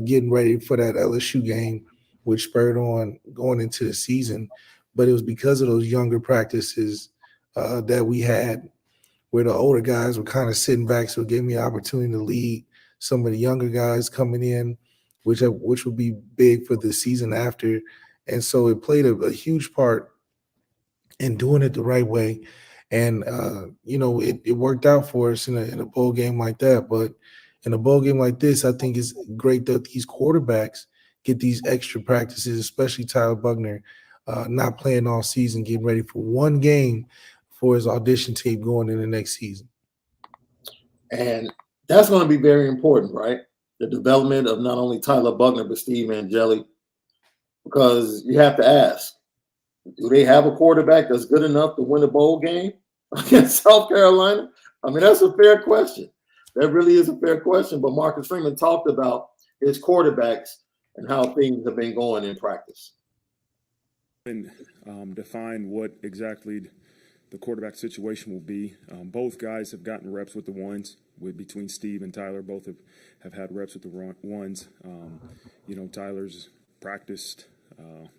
getting ready for that LSU game, which spurred on going into the season. But it was because of those younger practices that we had, where the older guys were kind of sitting back, so it gave me an opportunity to lead some of the younger guys coming in, which would be big for the season after. And so it played a huge part in doing it the right way. And it worked out for us in a bowl game like that. But in a bowl game like this, I think it's great that these quarterbacks get these extra practices, especially Tyler Buckner, not playing all season, getting ready for one game for his audition tape going in the next season. And that's going to be very important, right? The development of not only Tyler Buckner, but Steve Angeli, because you have to ask, do they have a quarterback that's good enough to win a bowl game against South Carolina? I mean, that's a fair question. That really is a fair question. But Marcus Freeman talked about his quarterbacks and how things have been going in practice. And define what exactly the quarterback situation will be. Both guys have gotten reps with the ones. Between Steve and Tyler, both have had reps with the ones. Tyler's practiced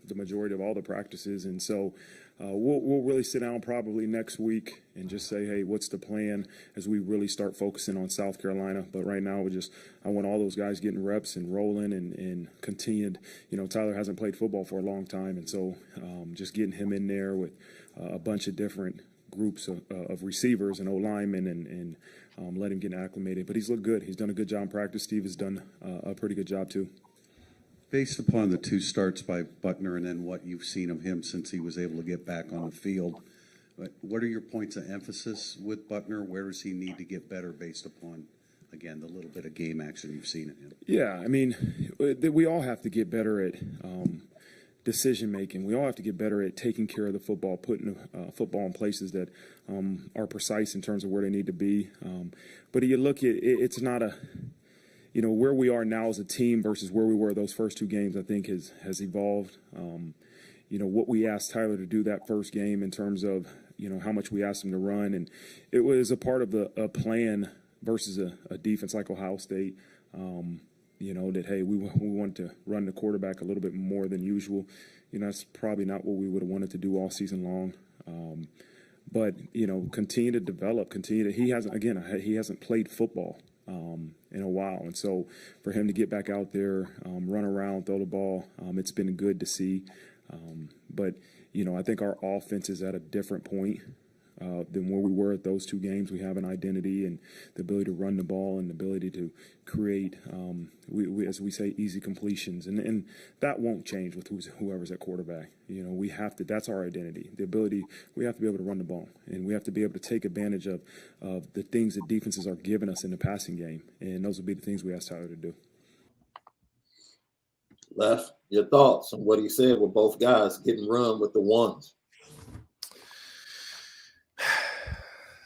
the majority of all the practices, and so we'll really sit down probably next week and just say, hey, what's the plan as we really start focusing on South Carolina. But right now, I want all those guys getting reps and rolling and continued. Tyler hasn't played football for a long time, and so just getting him in there with a bunch of different groups of receivers and O-linemen and let him get acclimated. But he's looked good. He's done a good job in practice. Steve has done a pretty good job too. Based upon the two starts by Buckner and then what you've seen of him since he was able to get back on the field, what are your points of emphasis with Buckner? Where does he need to get better based upon, again, the little bit of game action you've seen in him? Yeah, I mean, we all have to get better at decision making. We all have to get better at taking care of the football, putting football in places that are precise in terms of where they need to be. But you look at it's not a where we are now as a team versus where we were those first two games, I think has evolved. What we asked Tyler to do that first game in terms of, how much we asked him to run. And it was a part of a plan versus a defense like Ohio State, that, hey, we wanted to run the quarterback a little bit more than usual. That's probably not what we would have wanted to do all season long. But continue to develop, he hasn't played football in a while. And so for him to get back out there, run around, throw the ball, it's been good to see. But I think our offense is at a different point than where we were at those two games. We have an identity and the ability to run the ball and the ability to create, as we say, easy completions. And that won't change with whoever's at quarterback. We have to, that's our identity, the ability, we have to be able to run the ball. And we have to be able to take advantage of the things that defenses are giving us in the passing game. And those will be the things we ask Tyler to do. Left, your thoughts on what he said with both guys getting run with the ones?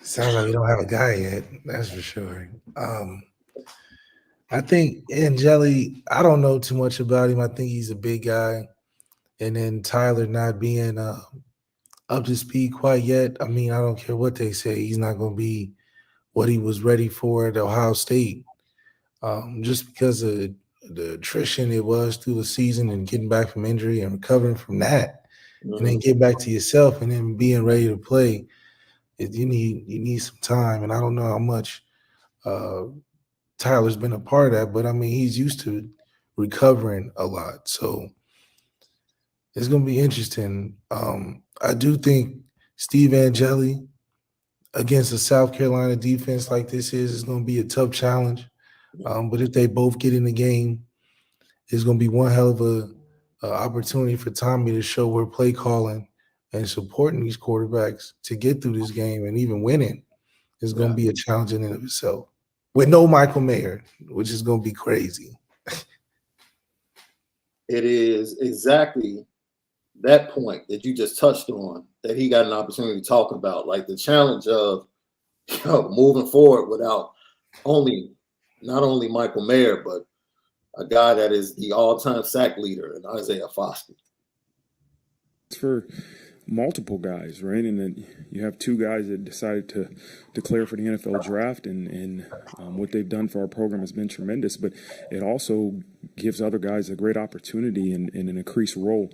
Sounds like we don't have a guy yet, that's for sure. I think Angeli, I don't know too much about him. I think he's a big guy. And then Tyler not being up to speed quite yet. I mean, I don't care what they say. He's not going to be what he was ready for at Ohio State. Just because of the attrition it was through the season and getting back from injury and recovering from that. Mm-hmm. And then get back to yourself and then being ready to play. You need some time, and I don't know how much Tyler's been a part of that, but I mean he's used to recovering a lot, so it's going to be interesting. I do think Steve Angeli, against a South Carolina defense like this is going to be a tough challenge. But if they both get in the game, it's going to be one hell of a opportunity for Tommy to show where play calling and supporting these quarterbacks to get through this game and even winning is going to be a challenge in and of itself. With no Michael Mayer, which is going to be crazy. It is exactly that point that you just touched on that he got an opportunity to talk about, like the challenge of moving forward without not only Michael Mayer, but a guy that is the all-time sack leader in Isaiah Foskey. For multiple guys, right? And then you have two guys that decided to declare for the NFL draft, and what they've done for our program has been tremendous. But it also gives other guys a great opportunity and an increased role.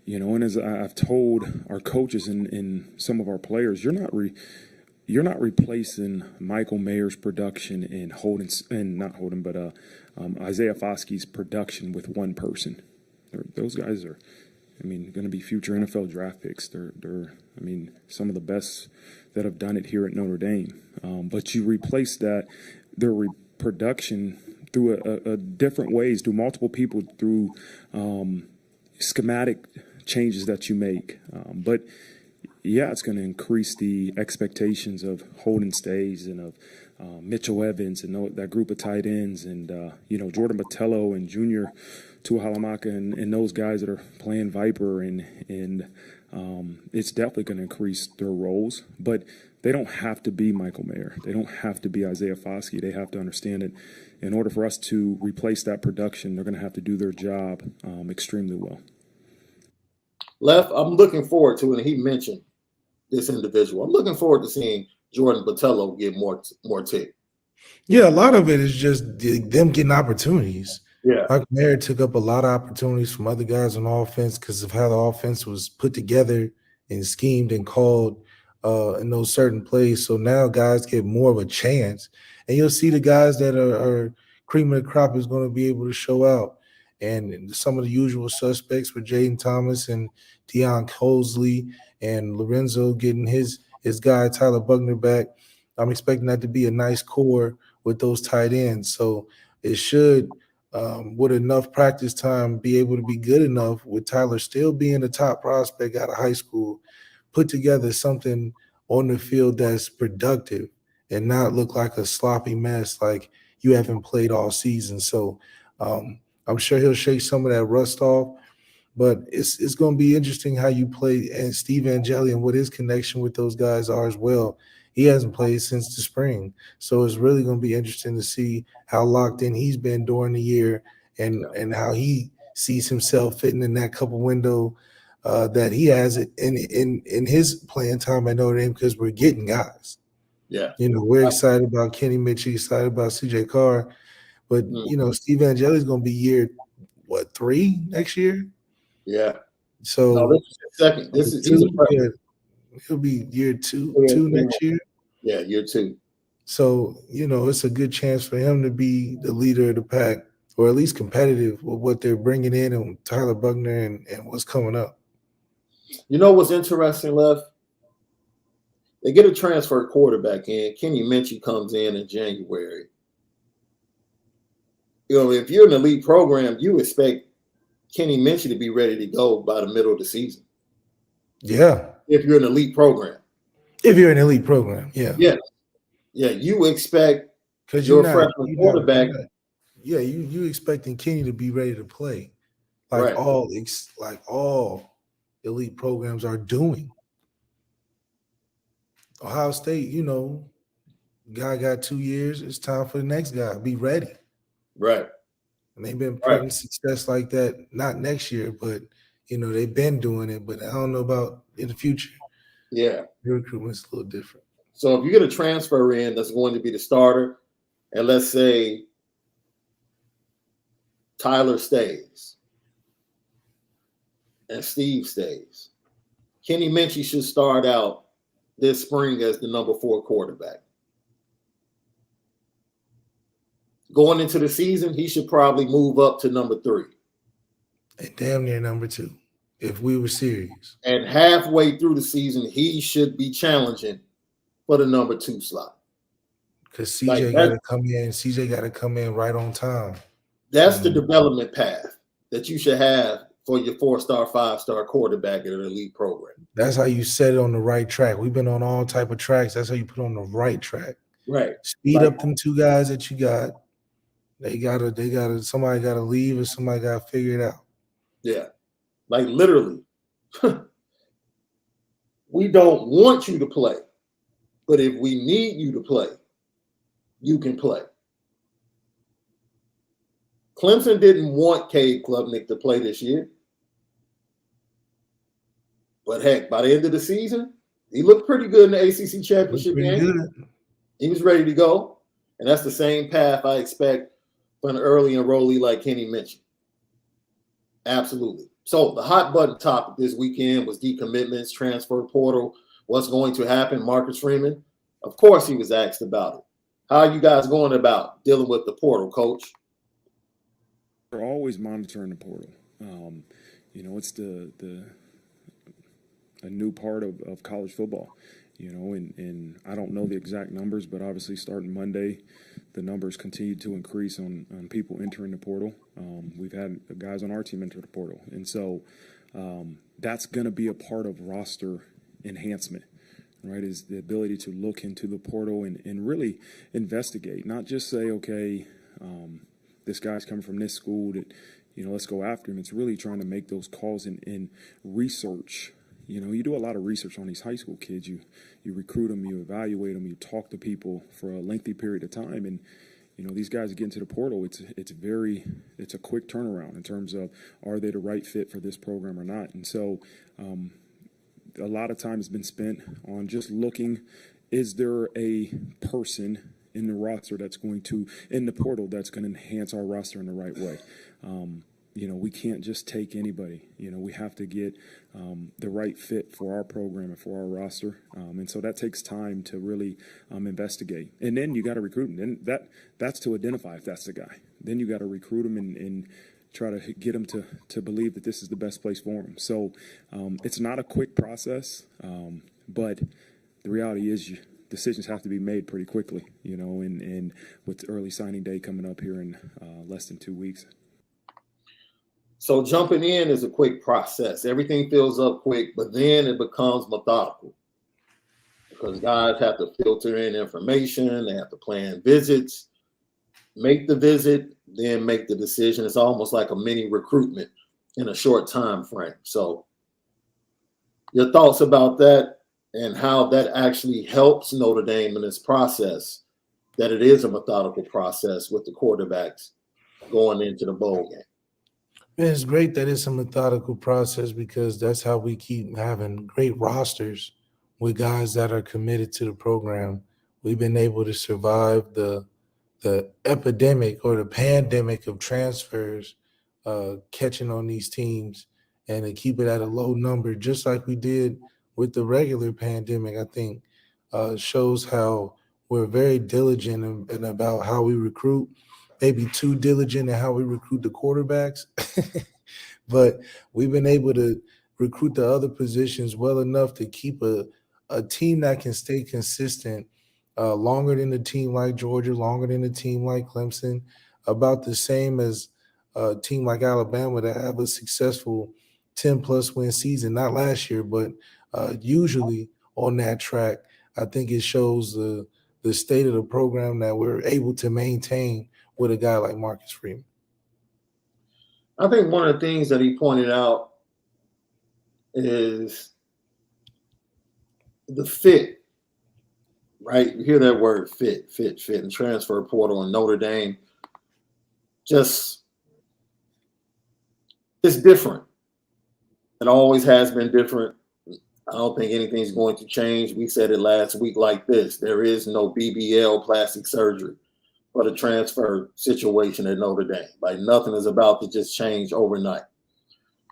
And as I've told our coaches and some of our players, you're not replacing Michael Mayer's production and Isaiah Foskey's production with one person. Those guys are, going to be future NFL draft picks. They're some of the best that have done it here at Notre Dame. But you replace their production through a different ways, through multiple people, through schematic changes that you make. But yeah, it's going to increase the expectations of Holden Stays and of Mitchell Evans and that group of tight ends and, Jordan Botello and Junior Tuahalamaka and those guys that are playing Viper and it's definitely going to increase their roles. But they don't have to be Michael Mayer. They don't have to be Isaiah Foskey. They have to understand that in order for us to replace that production, they're going to have to do their job extremely well. Left, I'm looking forward to, and he mentioned this individual, I'm looking forward to seeing Jordan Botello get more tick. Yeah, a lot of it is just them getting opportunities. Yeah. Michael Mayer took up a lot of opportunities from other guys on offense because of how the offense was put together and schemed and called in those certain plays. So now guys get more of a chance. And you'll see the guys that are cream of the crop is going to be able to show out. And some of the usual suspects with Jaden Thomas and Deion Colsley and Lorenzo getting his guy Tyler Buckner back. I'm expecting that to be a nice core with those tight ends. So it should, with enough practice time, be able to be good enough with Tyler still being the top prospect out of high school, put together something on the field that's productive and not look like a sloppy mess like you haven't played all season. So I'm sure he'll shake some of that rust off, but it's going to be interesting how you play and Steve Angeli and what his connection with those guys are as well. He hasn't played since the spring, so it's really going to be interesting to see how locked in he's been during the year and how he sees himself fitting in that couple window that he has it in his playing time at Notre Dame because we're getting guys. Yeah, we're excited about Kenny Mitchell, excited about CJ Carr. But, Steve Angeli's going to be year, 3 next year? Yeah. So no, this is the second. He'll be year two next year. Yeah, year 2. So, it's a good chance for him to be the leader of the pack or at least competitive with what they're bringing in and Tyler Buckner and what's coming up. You know what's interesting, Left? They get a transfer quarterback in. Kenny Minchie comes in January. If you're an elite program, you expect Kenny Minchie to be ready to go by the middle of the season. Yeah. If you're an elite program. Yeah. Yeah. Yeah, you expect your freshman quarterback. You expecting Kenny to be ready to play. Like right. all elite programs are doing. Ohio State, guy got 2 years. It's time for the next guy. Be ready. Right. And they've been putting success like that, not next year, but, they've been doing it. But I don't know about in the future. Yeah. Your recruitment's a little different. So if you get a transfer in that's going to be the starter, and let's say Tyler stays and Steve stays, Kenny Minchie should start out this spring as the number 4 quarterback. Going into the season, he should probably move up to number 3. And damn near number 2, if we were serious. And halfway through the season, he should be challenging for the number 2 slot. Because CJ got to come in. CJ got to come in right on time. That's the development path that you should have for your 4-star, 5-star quarterback in an elite program. That's how you set it on the right track. We've been on all type of tracks. That's how you put on the right track. Right. Speed up them 2 guys that you got. Somebody gotta leave or somebody gotta figure it out. Yeah. Like literally. We don't want you to play, but if we need you to play, you can play. Clemson didn't want Cade Klubnik to play this year. But heck, by the end of the season, he looked pretty good in the ACC championship game. He was ready to go. And that's the same path I expect for an early enrollee like Kenny mentioned. Absolutely. So the hot button topic this weekend was decommitments, transfer portal, what's going to happen. Marcus Freeman, of course he was asked about it. How are you guys going about dealing with the portal, Coach? We're always monitoring the portal. It's a new part of college football, and I don't know the exact numbers, but obviously starting Monday, the numbers continue to increase on people entering the portal. We've had guys on our team enter the portal. And so that's going to be a part of roster enhancement, right, is the ability to look into the portal and really investigate, not just say, okay, this guy's coming from this school, that, let's go after him. It's really trying to make those calls and research. You do a lot of research on these high school kids. You recruit them, you evaluate them, you talk to people for a lengthy period of time. And, these guys get into the portal. It's a quick turnaround in terms of, are they the right fit for this program or not? And so a lot of time has been spent on just looking, is there a person in the roster in the portal that's going to enhance our roster in the right way? We can't just take anybody. We have to get the right fit for our program and for our roster. And so that takes time to really investigate. And then you got to recruit them. Then that's to identify if that's the guy. Then you got to recruit them and try to get them to believe that this is the best place for them. So it's not a quick process, but the reality is decisions have to be made pretty quickly, and with early signing day coming up here in less than 2 weeks. So jumping in is a quick process. Everything fills up quick, but then it becomes methodical because guys have to filter in information. They have to plan visits, make the visit, then make the decision. It's almost like a mini recruitment in a short time frame. So your thoughts about that and how that actually helps Notre Dame in this process, that it is a methodical process with the quarterbacks going into the bowl game. It's great that it's a methodical process because that's how we keep having great rosters with guys that are committed to the program. We've been able to survive the epidemic or the pandemic of transfers catching on these teams and to keep it at a low number, just like we did with the regular pandemic. I think shows how we're very diligent and about how we recruit. Maybe too diligent in how we recruit the quarterbacks, but we've been able to recruit the other positions well enough to keep a team that can stay consistent longer than a team like Georgia, longer than a team like Clemson, about the same as a team like Alabama that have a successful 10-plus win season, not last year, but usually on that track. I think it shows the state of the program that we're able to maintain with a guy like Marcus Freeman. I think one of the things that he pointed out is the fit, right? You hear that word fit, and transfer portal in Notre Dame. Just, it's different. It always has been different. I don't think anything's going to change. We said it last week like this. There is no BBL plastic surgery for the transfer situation at Notre Dame. Like nothing is about to just change overnight.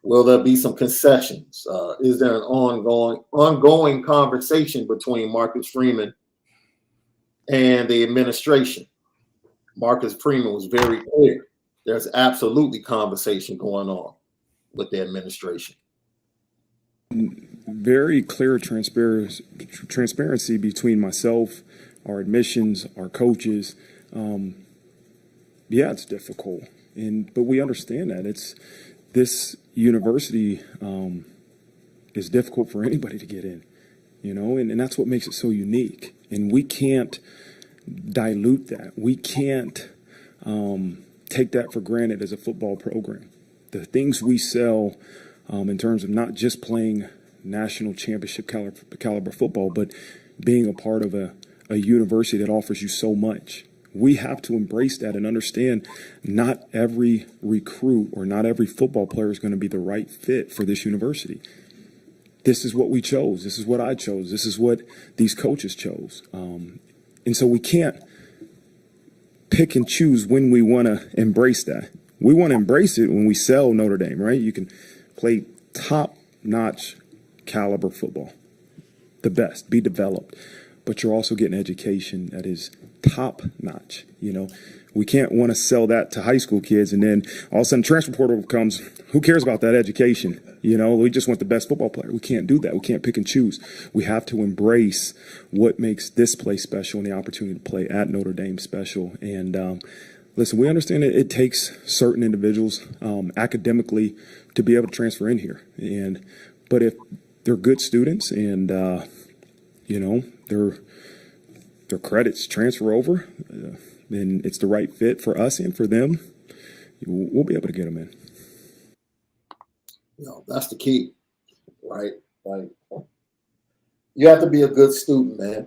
Will there be some concessions? Is there an ongoing conversation between Marcus Freeman and the administration? Marcus Freeman was very clear. There's absolutely conversation going on with the administration. very clear transparency between myself, our admissions, our coaches. Yeah, it's difficult, but we understand that this university is difficult for anybody to get in, and that's what makes it so unique. And we can't dilute that. We can't take that for granted as a football program. The things we sell in terms of not just playing national championship caliber football, but being a part of a university that offers you so much. We have to embrace that and understand not every recruit or not every football player is going to be the right fit for this university. This is what we chose. This is what I chose. This is what these coaches chose. And so we can't pick and choose when we want to embrace that. We want to embrace it when we sell Notre Dame, right? You can play top-notch caliber football, the best, be developed, but you're also getting education that is top-notch. We can't want to sell that to high school kids, and then all of a sudden transfer portal comes. Who cares about that education? We just want the best football player. We can't do that. We can't pick and choose. We have to embrace what makes this place special and the opportunity to play at Notre Dame special. And listen, we understand that it takes certain individuals academically to be able to transfer in here. But if they're good students and their credits transfer over, then it's the right fit for us and for them. We'll be able to get them in. That's the key, right? Like, you have to be a good student, man.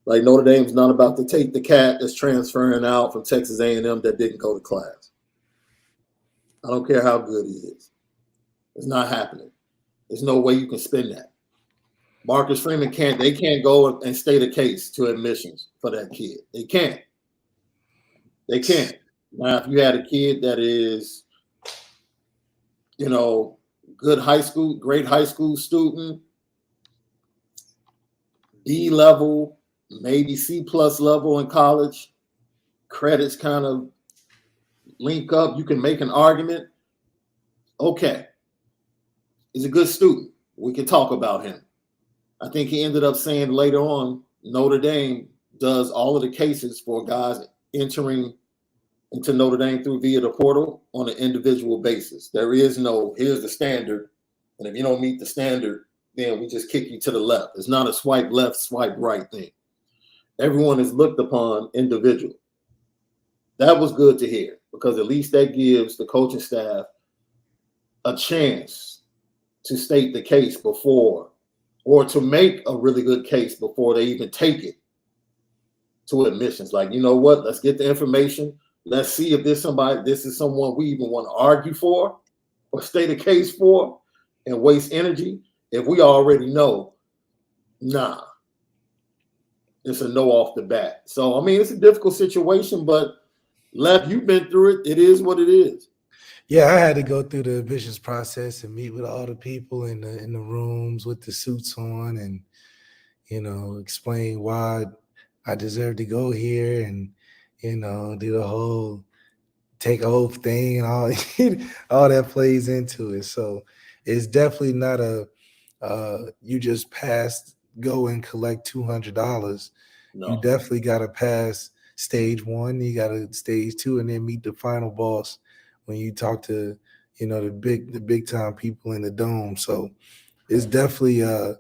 Like, Notre Dame's not about to take the cat that's transferring out from Texas A&M that didn't go to class. I don't care how good he is. It's not happening. There's no way you can spin that. Marcus Freeman can't go and state a case to admissions for that kid. They can't. Now, if you had a kid that is, good high school, great high school student, B level, maybe C+ level in college, credits kind of link up, you can make an argument. Okay. He's a good student. We can talk about him. I think he ended up saying later on, Notre Dame does all of the cases for guys entering into Notre Dame via the portal on an individual basis. There is no, here's the standard, and if you don't meet the standard, then we just kick you to the left. It's not a swipe left, swipe right thing. Everyone is looked upon individually. That was good to hear, because at least that gives the coaching staff a chance to state the case before, or to make a really good case before they even take it to admissions. Like, you know what? Let's get the information. Let's see if this is someone we even want to argue for or state a case for and waste energy. If we already know, nah, it's a no off the bat. So, I mean, it's a difficult situation, but Lef, you've been through it. It is what it is. Yeah, I had to go through the admissions process and meet with all the people in the rooms with the suits on, and explain why I deserve to go here, and do the whole take oath thing and all all that plays into it. So it's definitely not you just pass, go and collect $200. No. You definitely got to pass stage 1. You got to stage 2, and then meet the final boss when you talk to, the big time people in the dome. So it's definitely a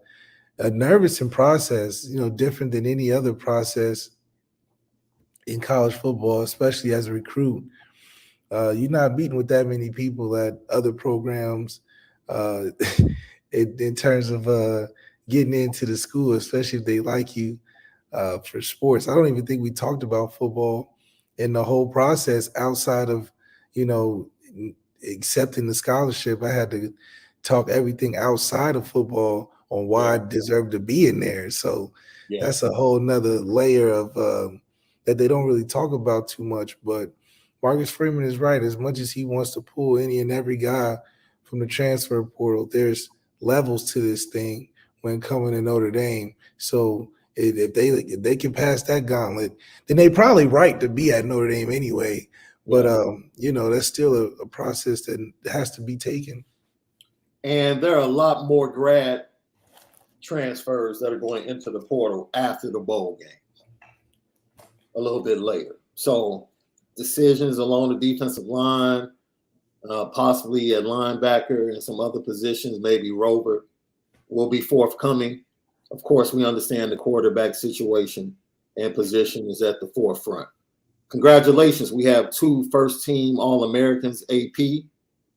nervous process, different than any other process in college football, especially as a recruit. You're not meeting with that many people at other programs in terms of getting into the school, especially if they like you for sports. I don't even think we talked about football in the whole process outside of, accepting the scholarship. I had to talk everything outside of football on why I deserve to be in there. So that's a whole nother layer of that they don't really talk about too much. But Marcus Freeman is right. As much as he wants to pull any and every guy from the transfer portal, there's levels to this thing when coming to Notre Dame. So if they can pass that gauntlet, then they probably right to be at Notre Dame anyway. But that's still a process that has to be taken. And there are a lot more grad transfers that are going into the portal after the bowl games, a little bit later. So decisions along the defensive line, possibly at linebacker and some other positions, maybe Rover, will be forthcoming. Of course, we understand the quarterback situation and position is at the forefront. Congratulations. We have 2 first-team All-Americans, AP.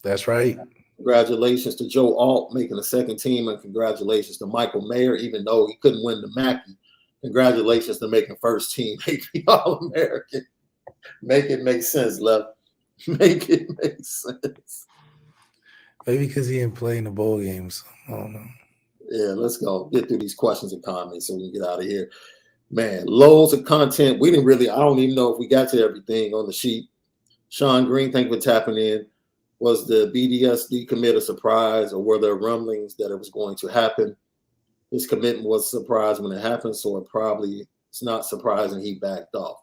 That's right. Congratulations to Joe Alt making the second team, and congratulations to Michael Mayer, even though he couldn't win the Mackey. Congratulations to making first team AP All-American. Make it make sense, Left. Make it make sense. Maybe because he didn't play in the bowl games. I don't know. Yeah, let's go. Get through these questions and comments so we can get out of here. Man, loads of content. I don't even know if we got to everything on the sheet. Sean Green, thank you for tapping in. Was the BDS decommit a surprise, or were there rumblings that it was going to happen? His commitment was a surprise when it happened, so it's not surprising he backed off.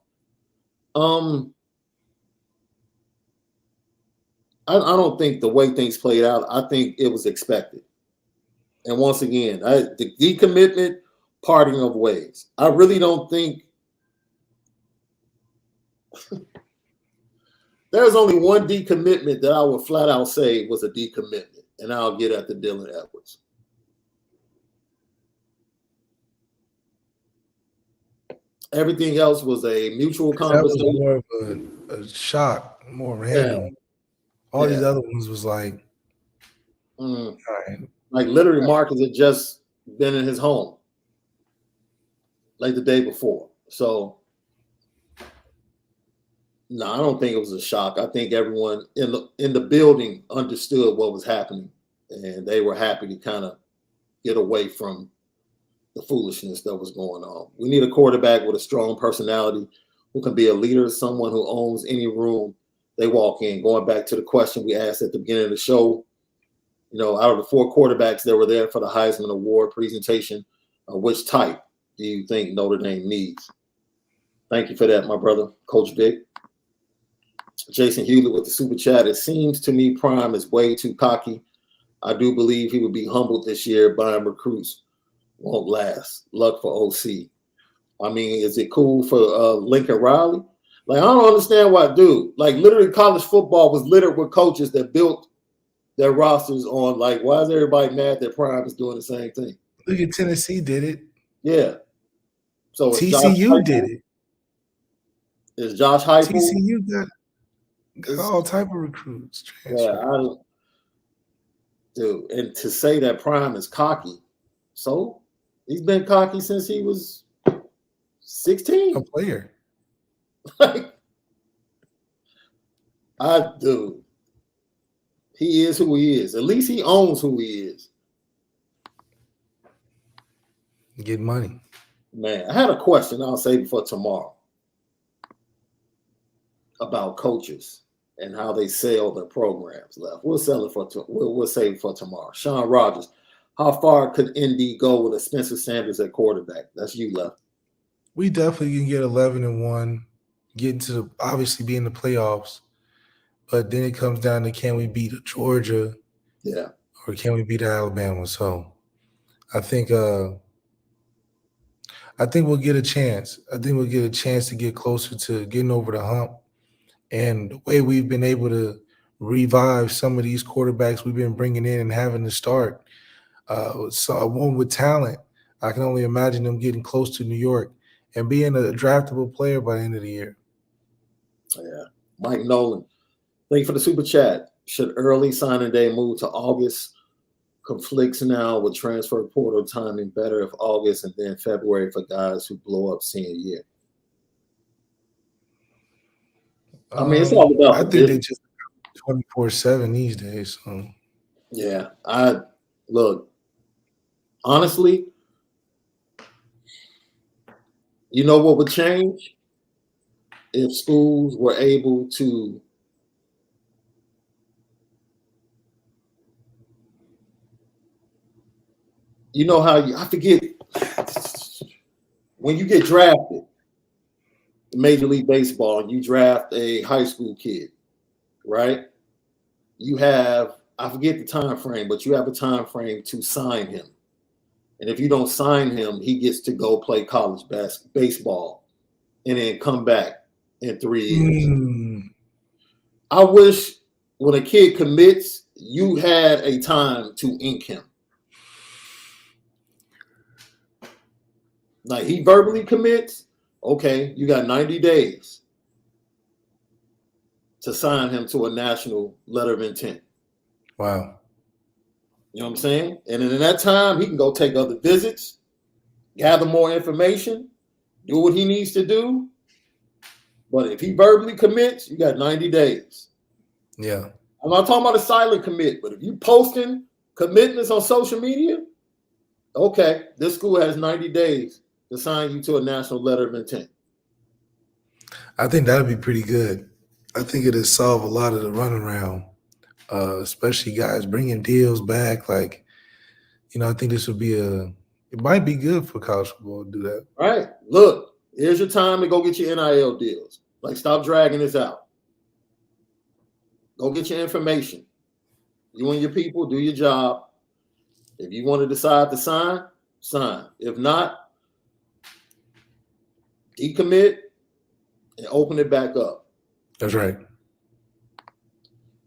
I don't think the way things played out, I think it was expected. And once again, the decommitment, parting of ways. I really don't think there's only one decommitment that I would flat out say was a decommitment, and I'll get at the Dylan Edwards. Everything else was a mutual conversation. That was more of a shock, more random. All these other ones was like, all right. Like literally Marcus had just been in his home like the day before. So no, I don't think it was a shock. I think everyone in the building understood what was happening, and they were happy to kind of get away from the foolishness that was going on. We need a quarterback with a strong personality who can be a leader, someone who owns any room they walk in. Going back to the question we asked at the beginning of the show, out of the 4 quarterbacks that were there for the Heisman Award presentation, which type do you think Notre Dame needs? Thank you for that, my brother, Coach Vic. Jason Hewlett with the super chat. It seems to me Prime is way too cocky. I do believe he would be humbled this year. Buying recruits won't last. Luck for OC. I mean, is it cool for Lincoln Riley? Like, I don't understand why, dude. Like, literally, college football was littered with coaches that built their rosters on, like, why is everybody mad that Prime is doing the same thing? Look at Tennessee did it. Yeah. So TCU did it. Is Josh Heupel? TCU got all type of recruits. Yeah, dude. And to say that Prime is cocky, so he's been cocky since he was 16. A player. Like, dude, he is who he is. At least he owns who he is. Get money. Man, I had a question I'll save for tomorrow about coaches and how they sell their programs. Left, we'll save it for tomorrow. Sean Rogers, how far could ND go with a Spencer Sanders at quarterback? That's you, Left. We definitely can get 11-1, get into obviously be in the playoffs, but then it comes down to can we beat Georgia, or can we beat Alabama? So I think we'll get a chance. I think we'll get a chance to get closer to getting over the hump. And the way we've been able to revive some of these quarterbacks we've been bringing in and having to start, so one with talent, I can only imagine them getting close to New York and being a draftable player by the end of the year. Yeah. Mike Nolan, thank you for the super chat. Should early signing day move to August? Conflicts now with transfer portal timing. Better if August and then February for guys who blow up senior year. I mean, it's all about. I think they just 24/7 these days. So. Yeah, look. Honestly, you know what would change if schools were able to I forget when you get drafted in Major League Baseball and you draft a high school kid, right? You have I forget the time frame, but you have a time frame to sign him. And if you don't sign him, he gets to go play college baseball and then come back in 3 years. I wish when a kid commits, you had a time to ink him. Like he verbally commits, okay, you got 90 days to sign him to a national letter of intent. Wow. You know what I'm saying? And in that time, he can go take other visits, gather more information, do what he needs to do. But if he verbally commits, you got 90 days. Yeah. I'm not talking about a silent commit, but if you posting commitments on social media, okay, this school has 90 days to sign you to a national letter of intent. I think that would be pretty good. I think it'll solve a lot of the runaround, especially guys bringing deals back. Like, you know, I think this would be it might be good for college football to do that. All right, look, here's your time to go get your NIL deals. Like, stop dragging this out. Go get your information. You and your people do your job. If you want to decide to sign, sign. If not, decommit and open it back up. That's right.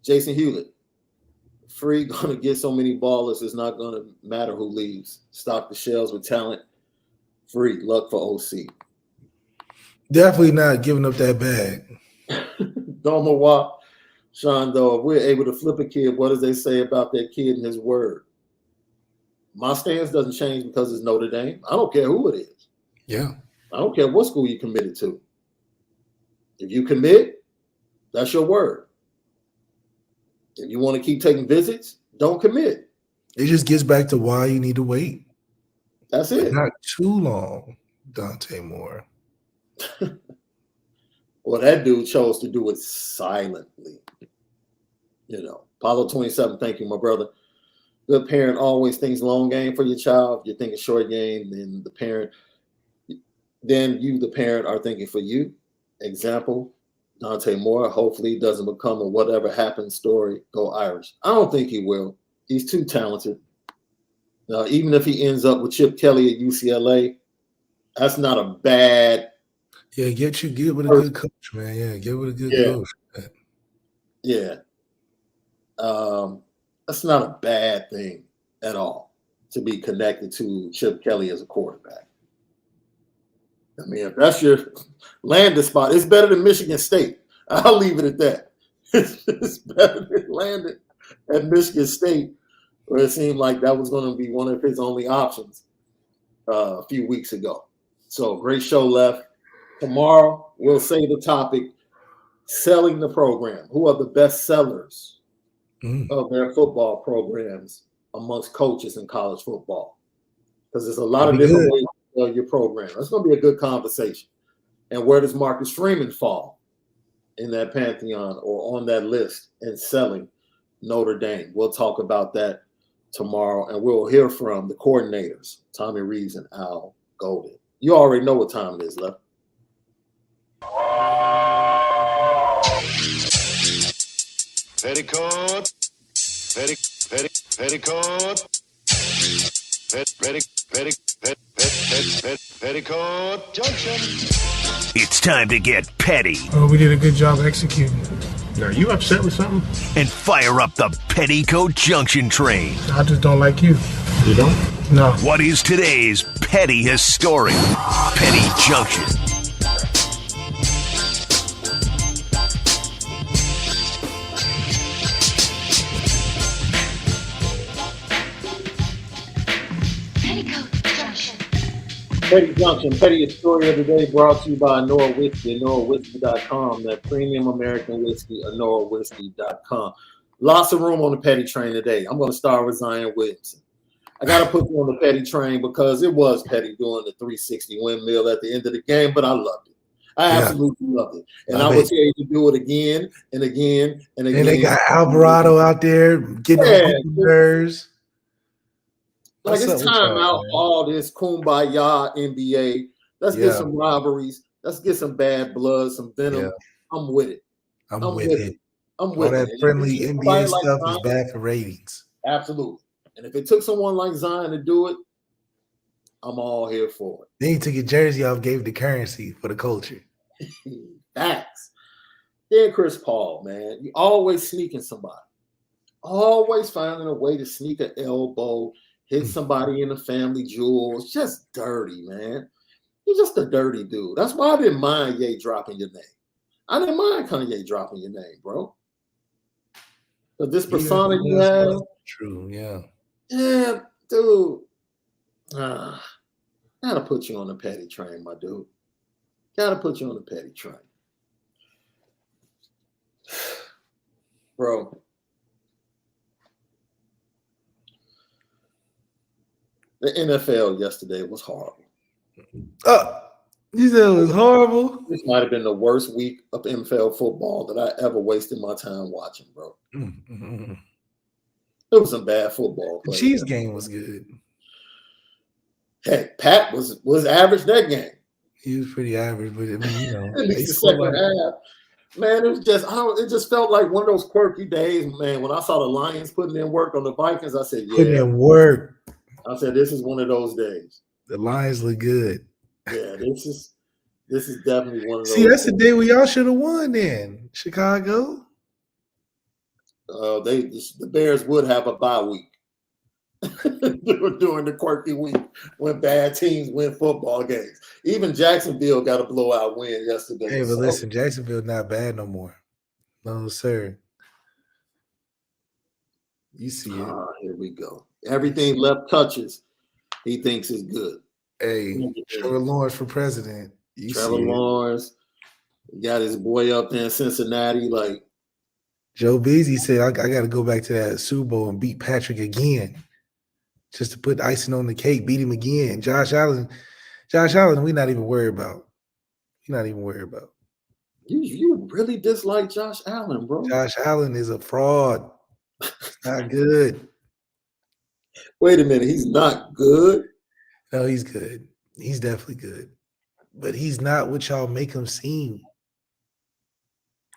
Jason Hewlett, Free gonna get so many ballers, it's not gonna matter who leaves. Stock the shelves with talent. Free, luck for OC. Definitely not giving up that bag. Don't know why, Shaun, though, if we're able to flip a kid, what does they say about that kid and his word? My stance doesn't change because it's Notre Dame. I don't care who it is. Yeah. I don't care what school you committed to. If you commit, that's your word. If you want to keep taking visits, don't commit. It just gets back to why you need to wait. That's it. Not too long, Dante Moore. Well, that dude chose to do it silently. You know, Apollo 27, thank you, my brother. Good parent always thinks long game for your child. If you're thinking short game, then you, the parent, are thinking for you. Example, Dante Moore hopefully doesn't become a whatever happened story, go Irish. I don't think he will. He's too talented. Now, even if he ends up with Chip Kelly at UCLA, that's not a bad. Yeah, get with a good coach, man. Yeah, get with a good coach. Yeah. That's not a bad thing at all to be connected to Chip Kelly as a quarterback. I mean, if that's your landing spot, it's better than Michigan State. I'll leave it at that. It's better than landing at Michigan State, where it seemed like that was going to be one of his only options a few weeks ago. So great show left. Tomorrow, we'll say the topic, selling the program. Who are the best sellers of their football programs amongst coaches in college football? Because there's a lot of different ways to sell your program. That's going to be a good conversation. And where does Marcus Freeman fall in that pantheon or on that list in selling Notre Dame? We'll talk about that tomorrow, and we'll hear from the coordinators, Tommy Reeves and Al Golden. You already know what time it is, Lefty. Petticoat, Petticoat Junction. It's time to get petty. Oh, we did a good job executing. Are you upset with something? And fire up the Petticoat Junction train. I just don't like you. You don't? No. What is today's pettiest story? Petty Junction. Petty Junction, pettiest story of the day brought to you by Onora Whiskey, OnoraWhiskey.com, that premium American whiskey, OnoraWhiskey.com. Lots of room on the petty train today. I'm going to start with Zion Williamson. I got to put you on the petty train because it was petty doing the 360 windmill at the end of the game, but I loved it. I absolutely loved it. And I would tell you to do it again and again and again. And they got Alvarado out there getting on nerves. Like, it's time out all this kumbaya NBA. Let's get some rivalries. Let's get some bad blood, some venom. I'm with it. I'm with it. I'm All with that it. friendly And if it took NBA somebody like stuff is Zion, bad for ratings. absolutely. And if it took someone like Zion to do it, I'm all here for Then he took your jersey off, gave the currency for the culture. it. Facts. Then Chris Paul, man, you always sneaking somebody. Always finding a way to sneak an elbow, hit somebody in the family jewels. Just dirty, man. You're just a dirty dude. That's why I didn't mind Ye dropping your name. I didn't mind Kanye dropping your name, bro. But this persona you have, true, yeah. yeah, dude. Gotta put you on the petty train, my dude. Gotta put you on the petty train. Bro. The NFL yesterday was horrible. You said it was horrible. This might have been the worst week of NFL football that I ever wasted my time watching, bro. Mm-hmm. It was some bad football. The Chiefs game was good. Heck, Pat was average that game. He was pretty average, but I mean, you know, At least the second half. Man, it was just it just felt like one of those quirky days, man. When I saw the Lions putting in work on the Vikings, I said, putting in work. I said, this is one of those days. The Lions look good. Yeah, this is definitely one of those. See, that's the day we all should have won then. Chicago. The Bears would have a bye week during the quirky week when bad teams win football games. Even Jacksonville got a blowout win yesterday. Hey, but listen, Jacksonville not bad no more. No, sir. You see it. Here we go. Everything left touches, he thinks is good. Hey, Trevor Lawrence for president. Trevor Lawrence got his boy up there in Cincinnati. Like Joe Beasley said, I got to go back to that Super Bowl and beat Patrick again, just to put icing on the cake, beat him again. Josh Allen, we're not even worried about. You really dislike Josh Allen, bro. Josh Allen is a fraud. Not good. Wait a minute, he's not good? No, he's good. He's definitely good. But he's not what y'all make him seem.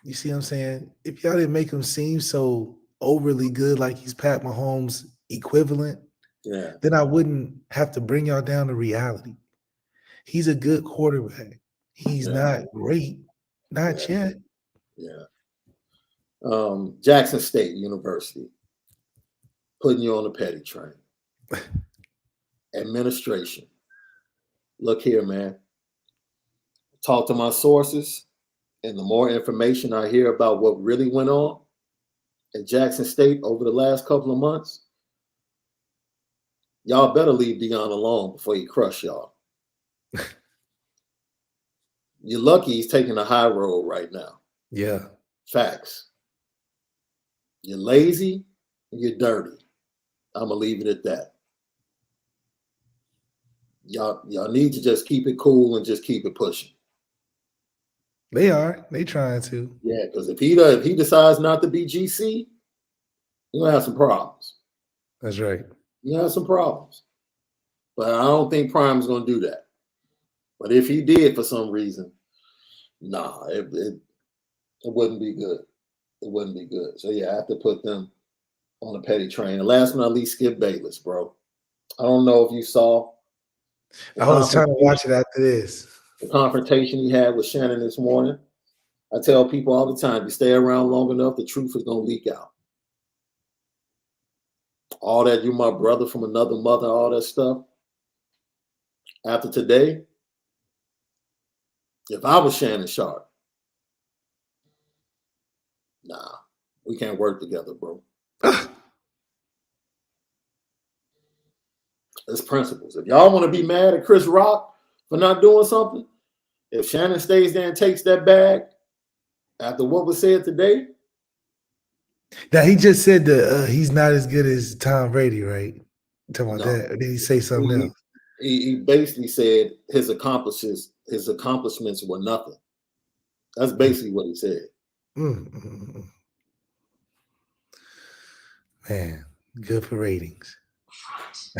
You see what I'm saying? If y'all didn't make him seem so overly good like he's Pat Mahomes equivalent, then I wouldn't have to bring y'all down to reality. He's a good quarterback. He's not great. Not yet. Yeah. Jackson State University putting you on the petty train. Administration. Look here, man. Talk to my sources, and the more information I hear about what really went on at Jackson State over the last couple of months, y'all better leave Deion alone before he crush y'all. You're lucky he's taking a high road right now. Yeah. Facts. You're lazy and you're dirty. I'm gonna leave it at that. Y'all need to just keep it cool and just keep it pushing. They are. They trying to. Yeah, because if he decides not to be GC, you're gonna have some problems. That's right. You have some problems. But I don't think Prime's gonna do that. But if he did for some reason, it wouldn't be good. It wouldn't be good. So yeah, I have to put them on a petty train. And last but not least, Skip Bayless, bro. I don't know if you saw. I was trying to watch it after this. The confrontation he had with Shannon this morning. I tell people all the time, you stay around long enough, the truth is gonna leak out. All that, you my brother from another mother, all that stuff. After today, if I was Shannon Sharp, we can't work together, bro. It's principles. If y'all want to be mad at Chris Rock for not doing something, if Shannon stays there and takes that bag after what was said today. Now, he just said that he's not as good as Tom Brady, right? Talking about that. Or did he say something else? He basically said his accomplishments were nothing. That's basically what he said. Mm-hmm. Man, good for ratings.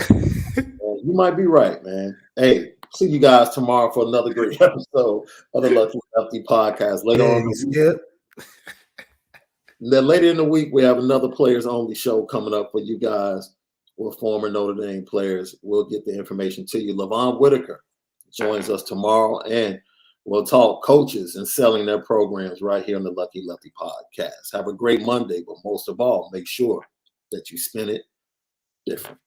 You might be right, man. Hey, see you guys tomorrow for another great episode of the Lucky Lefty podcast. Later on, Skip. Then later in the week, we have another players only show coming up for you guys with former Notre Dame players. We'll get the information to you. LaVon Whitaker joins us tomorrow, and we'll talk coaches and selling their programs right here on the Lucky Lefty podcast. Have a great Monday, but most of all, make sure that you spin it different.